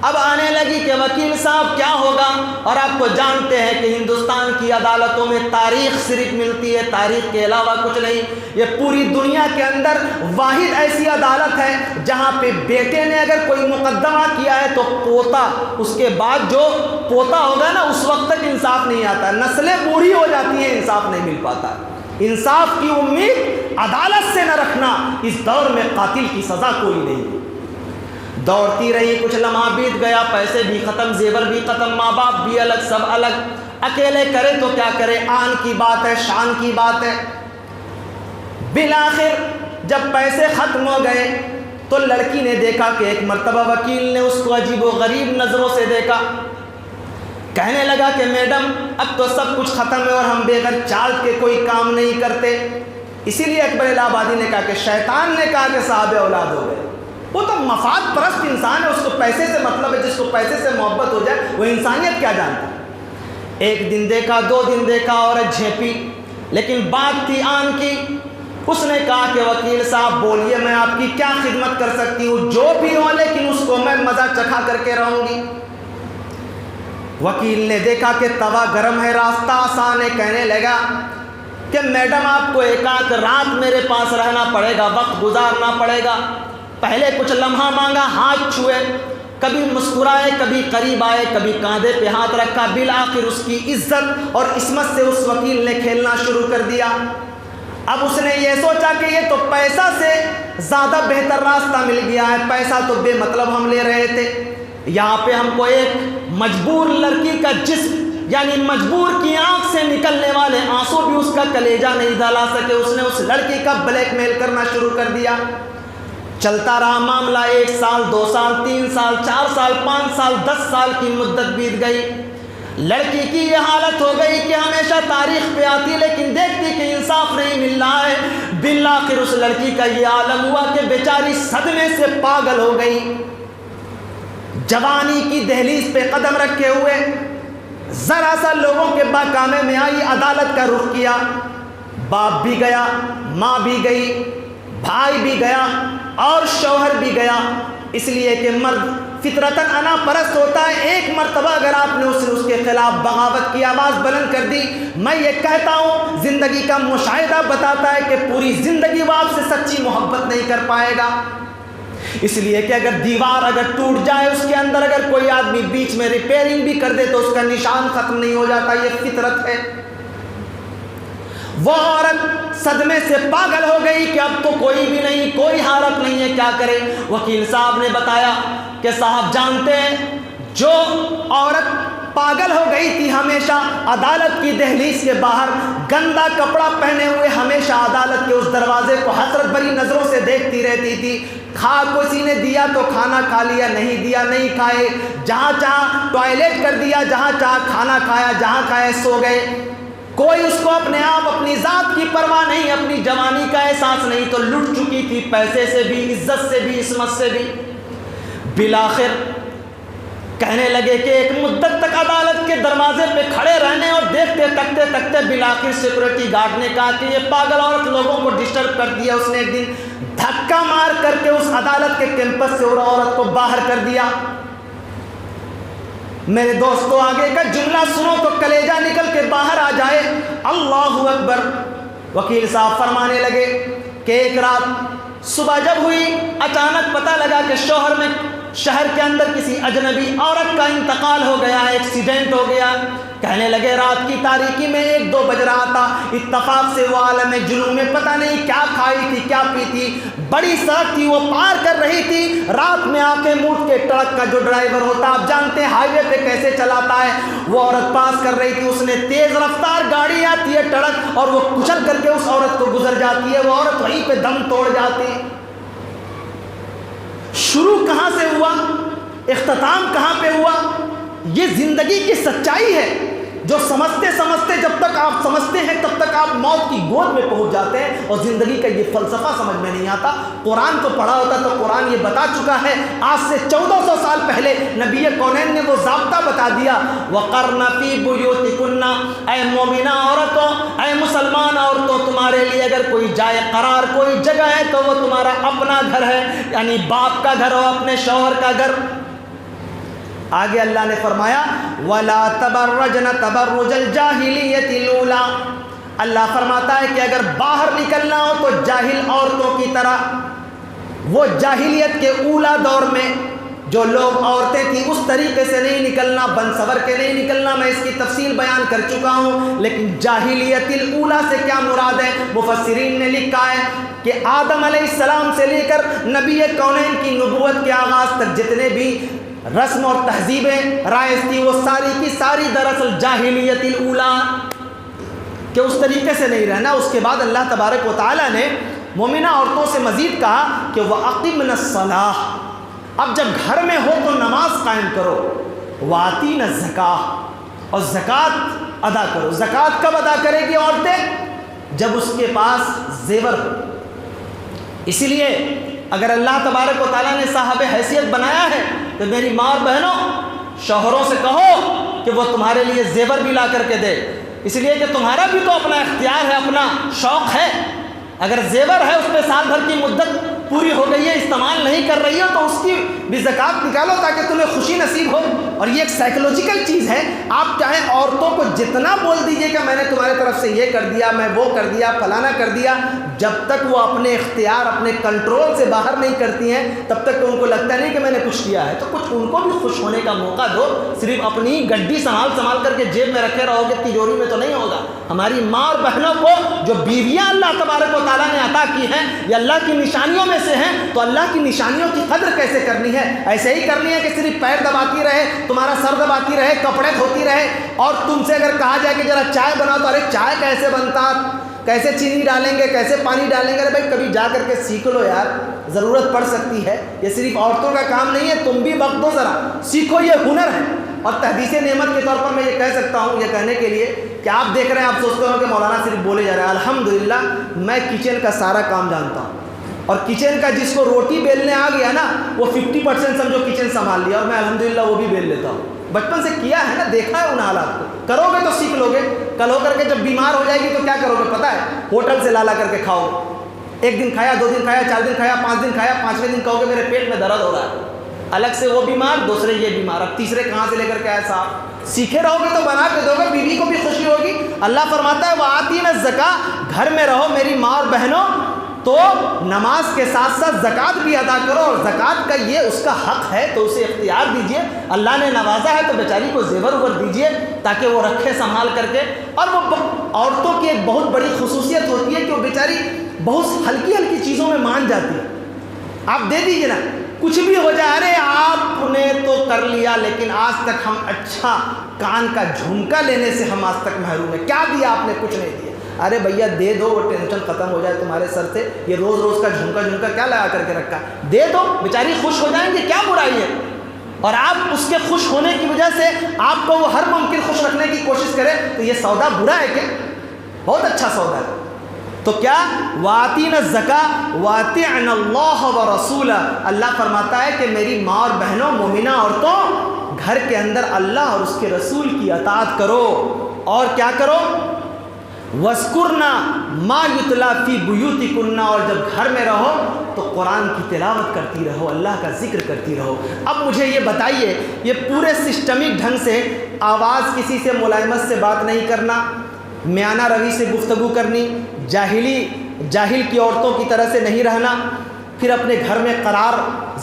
اب آنے لگی کہ وکیل صاحب کیا ہوگا. اور آپ کو جانتے ہیں کہ ہندوستان کی عدالتوں میں تاریخ صرف ملتی ہے، تاریخ کے علاوہ کچھ نہیں. یہ پوری دنیا کے اندر واحد ایسی عدالت ہے جہاں پہ بیٹے نے اگر کوئی مقدمہ کیا ہے تو پوتا، اس کے بعد جو پوتا ہوگا نا، اس وقت تک انصاف نہیں آتا، نسلیں بوڑھی ہو جاتی ہیں، انصاف نہیں مل پاتا. انصاف کی امید عدالت سے نہ رکھنا. اس دور میں قاتل کی سزا کوئی نہیں. دوڑتی رہی، کچھ لمحہ بیت گیا، پیسے بھی ختم، زیور بھی ختم، ماں باپ بھی الگ، سب الگ. اکیلے کرے تو کیا کرے، آن کی بات ہے، شان کی بات ہے. بالآخر جب پیسے ختم ہو گئے تو لڑکی نے دیکھا کہ ایک مرتبہ وکیل نے اس کو عجیب و غریب نظروں سے دیکھا. کہنے لگا کہ میڈم اب تو سب کچھ ختم ہے اور ہم بغیر چارج کے کوئی کام نہیں کرتے. اسی لیے اکبر الہ آبادی نے کہا کہ شیطان نے کہا کہ صاحب اولاد ہو گئے. وہ تو مفاد پرست انسان ہے، اس کو پیسے سے مطلب ہے. جس کو پیسے سے محبت ہو جائے وہ انسانیت کیا جانتا ہے. 1 دن دیکھا، 2 دن دیکھا، عورت جھیپی، لیکن بات تھی آن کی. اس نے کہا کہ وکیل صاحب بولیے، میں آپ کی کیا خدمت کر سکتی ہوں، جو بھی ہو، لیکن اس کو میں مزہ چکھا کر کے رہوں گی. وکیل نے دیکھا کہ توا گرم ہے، راستہ آسان ہے. کہنے لگا کہ میڈم آپ کو 1 رات میرے پاس رہنا پڑے گا، وقت گزارنا پڑے گا. پہلے کچھ لمحہ مانگا، ہاتھ چھوئے، کبھی مسکرائے، کبھی قریب آئے، کبھی کاندھے پہ ہاتھ رکھا. بالآخر اس کی عزت اور عصمت سے اس وکیل نے کھیلنا شروع کر دیا. اب اس نے یہ سوچا کہ یہ تو پیسہ سے زیادہ بہتر راستہ مل گیا ہے، پیسہ تو بے مطلب ہم لے رہے تھے. یہاں پہ ہم کو ایک مجبور لڑکی کا جسم، یعنی مجبور کی آنکھ سے نکلنے والے آنسو بھی اس کا کلیجہ نہیں دلا سکے. اس نے اس لڑکی کا بلیک میل کرنا شروع کر دیا. چلتا رہا معاملہ. 1 سال، 2 سال، 3 سال، 4 سال، 5 سال، 10 سال کی مدت بیت گئی. لڑکی کی یہ حالت ہو گئی کہ ہمیشہ تاریخ پہ آتی لیکن دیکھتی کہ انصاف نہیں مل رہا ہے. بالآخر اس لڑکی کا یہ عالم ہوا کہ بیچاری صدمے سے پاگل ہو گئی. جوانی کی دہلیز پہ قدم رکھے ہوئے ذرا سا لوگوں کے باکامے میں آئی، عدالت کا رخ کیا. باپ بھی گیا، ماں بھی گئی، بھائی بھی گیا اور شوہر بھی گیا. اس لیے کہ مرد فطرتاً انا پرست ہوتا ہے، ایک مرتبہ اگر آپ نے اس کے خلاف بغاوت کی آواز بلند کر دی، میں یہ کہتا ہوں زندگی کا مشاہدہ بتاتا ہے کہ پوری زندگی وہ آپ سے سچی محبت نہیں کر پائے گا۔ اس لیے کہ اگر دیوار اگر ٹوٹ جائے، اس کے اندر اگر کوئی آدمی بیچ میں ریپیئرنگ بھی کر دے تو اس کا نشان ختم نہیں ہو جاتا، یہ فطرت ہے۔ وہ عورت صدمے سے پاگل ہو گئی کہ اب تو کوئی بھی نہیں، کوئی حالت نہیں ہے، کیا کرے؟ وکیل صاحب نے بتایا کہ صاحب جانتے ہیں، جو عورت پاگل ہو گئی تھی ہمیشہ عدالت کی دہلیز کے باہر گندا کپڑا پہنے ہوئے ہمیشہ عدالت کے اس دروازے کو حسرت بھری نظروں سے دیکھتی رہتی تھی۔ کھا کسی نے دیا تو کھانا کھا لیا، نہیں دیا نہیں کھائے، جہاں چاہا ٹوائلٹ کر دیا، جہاں چاہا کھانا کھایا، جہاں کھائے سو گئے۔ کوئی اس کو اپنے آپ اپنی ذات کی پرواہ نہیں، اپنی جوانی کا احساس نہیں، تو لٹ چکی تھی، پیسے سے بھی، عزت سے بھی، عصمت سے بھی۔ بالآخر کہنے لگے کہ ایک مدت تک عدالت کے دروازے پہ کھڑے رہنے اور دیکھتے تکتے تکتے بالآخر سیکورٹی گارڈ نے کہا کہ یہ پاگل عورت لوگوں کو ڈسٹرب کر دیا۔ اس نے ایک دن دھکا مار کر کے اس عدالت کے کیمپس سے عورت کو باہر کر دیا۔ میرے دوستو آگے کا جملہ سنو تو کلیجہ نکل کے باہر آ جائے۔ اللہ اکبر۔ وکیل صاحب فرمانے لگے کہ ایک رات صبح جب ہوئی، اچانک پتہ لگا کہ شہر کے اندر کسی اجنبی عورت کا انتقال ہو گیا، ایکسیڈنٹ ہو گیا۔ کہنے لگے رات کی تاریکی میں 1-2 بج رہا تھا، اتفاق سے وہ عالم جنون میں پتہ نہیں کیا کھائی تھی کیا پی تھی، بڑی سڑک تھی وہ پار کر رہی تھی، رات میں آنکھیں موٹ کے ٹرک کا جو ڈرائیور ہوتا آپ جانتے ہیں ہائی وے پہ کیسے چلاتا ہے، وہ عورت پاس کر رہی تھی، اس نے تیز رفتار گاڑی آتی ہے ٹرک اور وہ کچل کر کے اس عورت کو گزر جاتی ہے، وہ عورت وہیں پہ دم توڑ جاتی ہے۔ شروع کہاں سے ہوا، اختتام کہاں پہ ہوا؟ یہ زندگی کی سچائی ہے جو سمجھتے سمجھتے جب تک آپ سمجھتے ہیں تب تک آپ موت کی گود میں پہنچ جاتے ہیں اور زندگی کا یہ فلسفہ سمجھ میں نہیں آتا۔ قرآن کو پڑھا ہوتا تو قرآن یہ بتا چکا ہے، آج سے 1400 سال پہلے نبی کونین نے وہ ضابطہ بتا دیا، وَقَرْنَ فِي بُيُوتِكُنَّ، اے مومنہ عورتوں، اے مسلمان عورتوں، تمہارے لیے اگر کوئی جائے قرار، کوئی جگہ ہے تو وہ تمہارا اپنا گھر ہے، یعنی باپ کا گھر ہو، اپنے شوہر کا گھر۔ آگے اللہ نے فرمایا وَلَا تَبَرَّجْنَ تَبَرُّجَ الْجَاهِلِيَّةِ الْأُولَىٰ، اللہ فرماتا ہے کہ اگر باہر نکلنا ہو تو جاہل عورتوں کی طرح، وہ جاہلیت کے اولا دور میں جو لوگ عورتیں تھیں اس طریقے سے نہیں نکلنا، بن سور کے نہیں نکلنا، میں اس کی تفصیل بیان کر چکا ہوں۔ لیکن جاہلیت الاولا سے کیا مراد ہے؟ مفسرین نے لکھا ہے کہ آدم علیہ السلام سے لے کر نبی کونین کی نبوت کے آغاز تک جتنے بھی رسم اور تہذیبیں رائج تھی وہ ساری کی ساری دراصل جاہلیت الاولا، کہ اس طریقے سے نہیں رہنا۔ اس کے بعد اللہ تبارک و تعالیٰ نے مومنہ عورتوں سے مزید کہا کہ وَأَقِمْنَ الصَّلَاةَ، اب جب گھر میں ہو تو نماز قائم کرو، وَآتِينَ الزَّكَاةَ، اور زکوٰۃ ادا کرو۔ زکوٰۃ کب ادا کرے گی عورتیں؟ جب اس کے پاس زیور ہو۔ اسی لیے اگر اللہ تبارک و تعالیٰ نے صاحب حیثیت بنایا ہے تو میری ماں اور بہنوں، شوہروں سے کہو کہ وہ تمہارے لیے زیور بھی لا کر کے دے، اس لیے کہ تمہارا بھی تو اپنا اختیار ہے، اپنا شوق ہے۔ اگر زیور ہے اس پہ سال بھر کی مدت پوری ہو گئی ہے، استعمال نہیں کر رہی ہو تو اس کی بھی زکوٰۃ نکالو تاکہ تمہیں خوشی نصیب ہو۔ اور یہ ایک سائیکولوجیکل چیز ہے، آپ چاہیں عورتوں کو جتنا بول دیجئے کہ میں نے تمہارے طرف سے یہ کر دیا، میں وہ کر دیا، فلانا کر دیا، جب تک وہ اپنے اختیار اپنے کنٹرول سے باہر نہیں کرتی ہیں تب تک تو ان کو لگتا نہیں کہ میں نے کچھ کیا ہے۔ تو کچھ ان کو بھی خوش ہونے کا موقع دو، صرف اپنی گڈی سنبھال کر کے جیب میں رکھے رہو گے، تجوری میں تو نہیں ہوگا۔ ہماری ماں اور بہنوں کو جو بیویاں اللہ تبارک و تعالیٰ نے عطا کی ہیں یہ اللہ کی نشانیوں میں سے ہیں، تو اللہ کی نشانیوں کی قدر کیسے کرنی ہے؟ ایسے ہی کرنی ہے کہ صرف پیر دباتی رہے، تمہارا سر دباتی رہے، کپڑے دھوتی رہے، اور تم سے اگر کہا جائے کہ ذرا چائے بناؤ تو ارے چائے کیسے بنتا، کیسے چینی ڈالیں گے، کیسے پانی ڈالیں گے؟ ارے بھائی کبھی جا کر کے سیکھ لو یار، ضرورت پڑ سکتی ہے، یہ صرف عورتوں کا کام نہیں ہے، تم بھی وقت دو، ذرا سیکھو، یہ ہنر ہے۔ اور تحدیث نعمت کے طور پر میں یہ کہہ سکتا ہوں، یہ کہنے کے لیے کہ آپ دیکھ رہے ہیں، آپ سوچتے ہو کہ مولانا صرف بولے جا رہے ہیں، الحمدللہ میں کچن کا سارا کام جانتا ہوں، اور کچن کا جس کو روٹی بیلنے آ گیا نا وہ 50% سمجھو کچن سنبھال لیا، اور میں الحمدللہ وہ بھی بیل لیتا ہوں، بچپن سے کیا ہے نا، دیکھا ہے ان حالات کو، کرو گے تو سیکھ لو گے۔ کل ہو کر کے جب بیمار ہو جائے گی تو کیا کرو گے پتہ ہے؟ ہوٹل سے لا کر کے کھاؤ، ایک دن کھایا، 2 دن کھایا، 4 دن کھایا، 5 دن کھایا، 5ویں دن کہو گے میرے پیٹ میں درد ہو رہا ہے، الگ سے وہ بیمار، دوسرے یہ بیمار، اب تیسرے کہاں سے لے کر کے آئے صاحب؟ سیکھے رہو گے تو بنا کے دو گے، بیوی کو بھی خوشی ہوگی۔ اللہ فرماتا ہے وَآتِينَ الزَّكَاةَ، گھر میں رہو میری ماں اور بہنوں تو نماز کے ساتھ ساتھ زکوٰۃ بھی ادا کرو، اور زکوٰۃ کا یہ اس کا حق ہے تو اسے اختیار دیجئے۔ اللہ نے نوازا ہے تو بیچاری کو زیور اوور دیجئے تاکہ وہ رکھے سنبھال کر کے۔ اور وہ عورتوں کی ایک بہت بڑی خصوصیت ہوتی ہے کہ وہ بیچاری بہت ہلکی ہلکی چیزوں میں مان جاتی ہے، آپ دے دیجئے نا، کچھ بھی ہو جائے، ارے آپ نے تو کر لیا لیکن آج تک ہم اچھا کان کا جھمکا لینے سے ہم آج تک محروم ہیں، کیا دیا آپ نے؟ کچھ نہیں دیا۔ ارے بھیا دے دو، وہ ٹینشن ختم ہو جائے تمہارے سر سے، یہ روز روز کا جھمکا کیا لگا کر کے رکھا، دے دو، بیچاری خوش ہو جائیں گے، کیا برائی ہے؟ اور آپ اس کے خوش ہونے کی وجہ سے آپ کو وہ ہر ممکن خوش رکھنے کی کوشش کرے تو یہ سودا برا ہے کیا؟ بہت اچھا سودا ہے۔ تو کیا وَآتِينَ الزَّكَاةَ وَأَطِعْنَ اللَّهَ وَرَسُولَهُ، اللہ فرماتا ہے کہ میری ماں اور بہنوں مومنہ عورتوں گھر کے اندر اللہ اور اس کے رسول کی اطاعت کرو، اور کیا کرو؟ وَاذْكُرْنَ مَا يُتْلَى فِي بُيُوتِكُنَّ، اور جب گھر میں رہو تو قرآن کی تلاوت کرتی رہو، اللہ کا ذکر کرتی رہو۔ اب مجھے یہ بتائیے، یہ پورے سسٹمک ڈھنگ سے آواز کسی سے ملائمت سے بات نہیں کرنا، میانہ روی سے گفتگو کرنی، جاہل کی عورتوں کی طرح سے نہیں رہنا، پھر اپنے گھر میں قرار،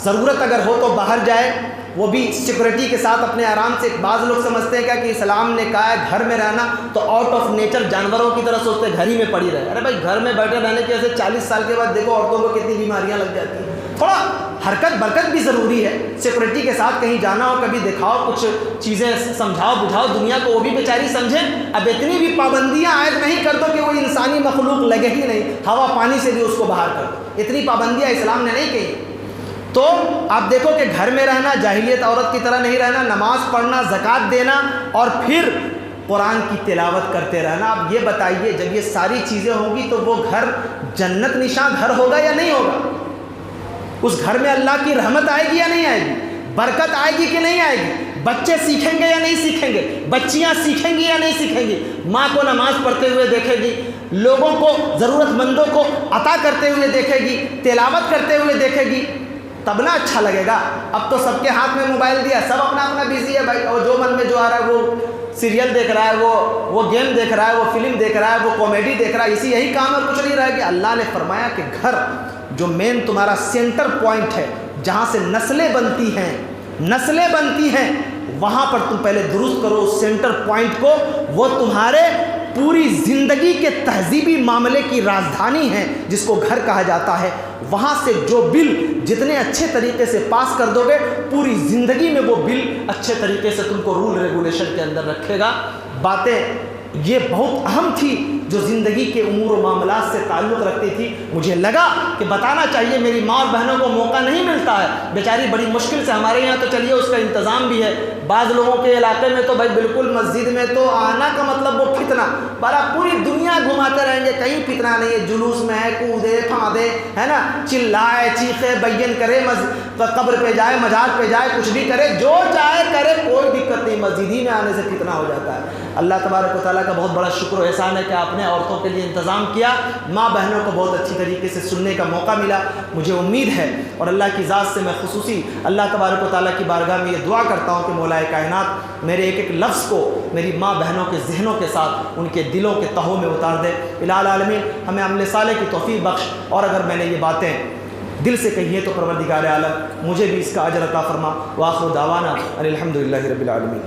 ضرورت اگر ہو تو باہر جائے، وہ بھی سیکورٹی کے ساتھ اپنے آرام سے۔ بعض لوگ سمجھتے ہیں کہ اسلام نے کہا ہے گھر میں رہنا تو آؤٹ آف نیچر جانوروں کی طرح سوچتے ہیں گھر ہی میں پڑی رہے۔ ارے بھائی گھر میں بیٹھے رہنے کی وجہ سے 40 سال کے بعد دیکھو عورتوں کو کتنی بیماریاں لگ جاتی ہیں۔ تھوڑا حرکت برکت بھی ضروری ہے، سیکورٹی کے ساتھ کہیں جانا ہو، کبھی دکھاؤ کچھ چیزیں، سمجھاؤ بجھاؤ دنیا کو، وہ بھی بیچاری سمجھیں۔ اب اتنی بھی پابندیاں عائد نہیں کر دو کہ وہ انسانی مخلوق لگے ہی نہیں، ہوا پانی سے بھی اس کو باہر کر دو، اتنی پابندیاں اسلام نے نہیں کہی۔ تو آپ دیکھو کہ گھر میں رہنا، جاہلیت عورت کی طرح نہیں رہنا، نماز پڑھنا، زکوٰۃ دینا، اور پھر قرآن کی تلاوت کرتے رہنا۔ اب یہ بتائیے جب یہ ساری چیزیں ہوں گی تو وہ گھر جنت نشاں گھر ہوگا یا نہیں ہوگا؟ اس گھر میں اللہ کی رحمت آئے گی یا نہیں آئے گی؟ برکت آئے گی کہ نہیں آئے گی؟ بچے سیکھیں گے یا نہیں سیکھیں گے؟ بچیاں سیکھیں گی یا نہیں سیکھیں گی؟ ماں کو نماز پڑھتے ہوئے دیکھے گی، لوگوں کو، ضرورت مندوں کو عطا کرتے ہوئے دیکھے گی، تلاوت کرتے ہوئے دیکھے گی، تب نہ اچھا لگے گا۔ اب تو سب کے ہاتھ میں موبائل دیا، سب اپنا اپنا بزی ہے بھائی، اور جو من میں جو آ رہا ہے وہ سیریل دیکھ رہا ہے، وہ گیم دیکھ رہا ہے، وہ فلم دیکھ رہا ہے، وہ کامیڈی دیکھ رہا ہے، اسی یہی کام اور کچھ نہیں رہے گا۔ اللہ نے فرمایا کہ گھر جو مین تمہارا سینٹر پوائنٹ ہے، جہاں سے نسلیں بنتی ہیں، وہاں پر تم پہلے درست کرو اس سینٹر پوائنٹ کو، وہ تمہارے پوری زندگی کے تہذیبی معاملے کی راجدھانی ہے جس کو گھر کہا جاتا ہے۔ وہاں سے جو بل جتنے اچھے طریقے سے پاس کر دو گے، پوری زندگی میں وہ بل اچھے طریقے سے تم کو رول ریگولیشن کے اندر رکھے گا۔ باتیں یہ بہت اہم تھی جو زندگی کے امور و معاملات سے تعلق رکھتی تھی، مجھے لگا کہ بتانا چاہیے، میری ماں اور بہنوں کو موقع نہیں ملتا ہے، بیچاری بڑی مشکل سے، ہمارے یہاں تو چلیے اس کا انتظام بھی ہے، بعض لوگوں کے علاقے میں تو بھائی بالکل مسجد میں تو آنا کا مطلب وہ فتنہ، بارہ پوری دنیا گھماتے رہیں گے، کہیں فتنہ نہیں ہے، جلوس میں ہے، کودے پھاندے ہے نا، چلائے چیخے بیان کرے، قبر پہ جائے، مزار پہ جائے، کچھ بھی کرے، جو چاہے کرے، کوئی دقت نہیں، مسجد ہی میں آنے سے فتنہ ہو جاتا ہے۔ اللہ تبارک و تعالیٰ کا بہت بڑا شکر و احسان ہے کہ آپ نے عورتوں کے لیے انتظام کیا، ماں بہنوں کو بہت اچھی طریقے سے سننے کا موقع ملا۔ مجھے امید ہے اور اللہ کی ذات سے میں خصوصی اللہ تبارک و تعالیٰ کی بارگاہ میں یہ دعا کرتا ہوں کہ مولا کائنات میرے ایک ایک لفظ کو میری ماں بہنوں کے ذہنوں کے ساتھ ان کے دلوں کے تہوں میں اتار دے۔ الہ العالمین ہمیں عمل صالح کی توفیق بخش، اور اگر میں نے یہ باتیں دل سے کہی ہے تو پروردگار عالم مجھے بھی اس کا اجر عطا فرما۔ وآخر دعوانا ان الحمد للہ رب العالمین۔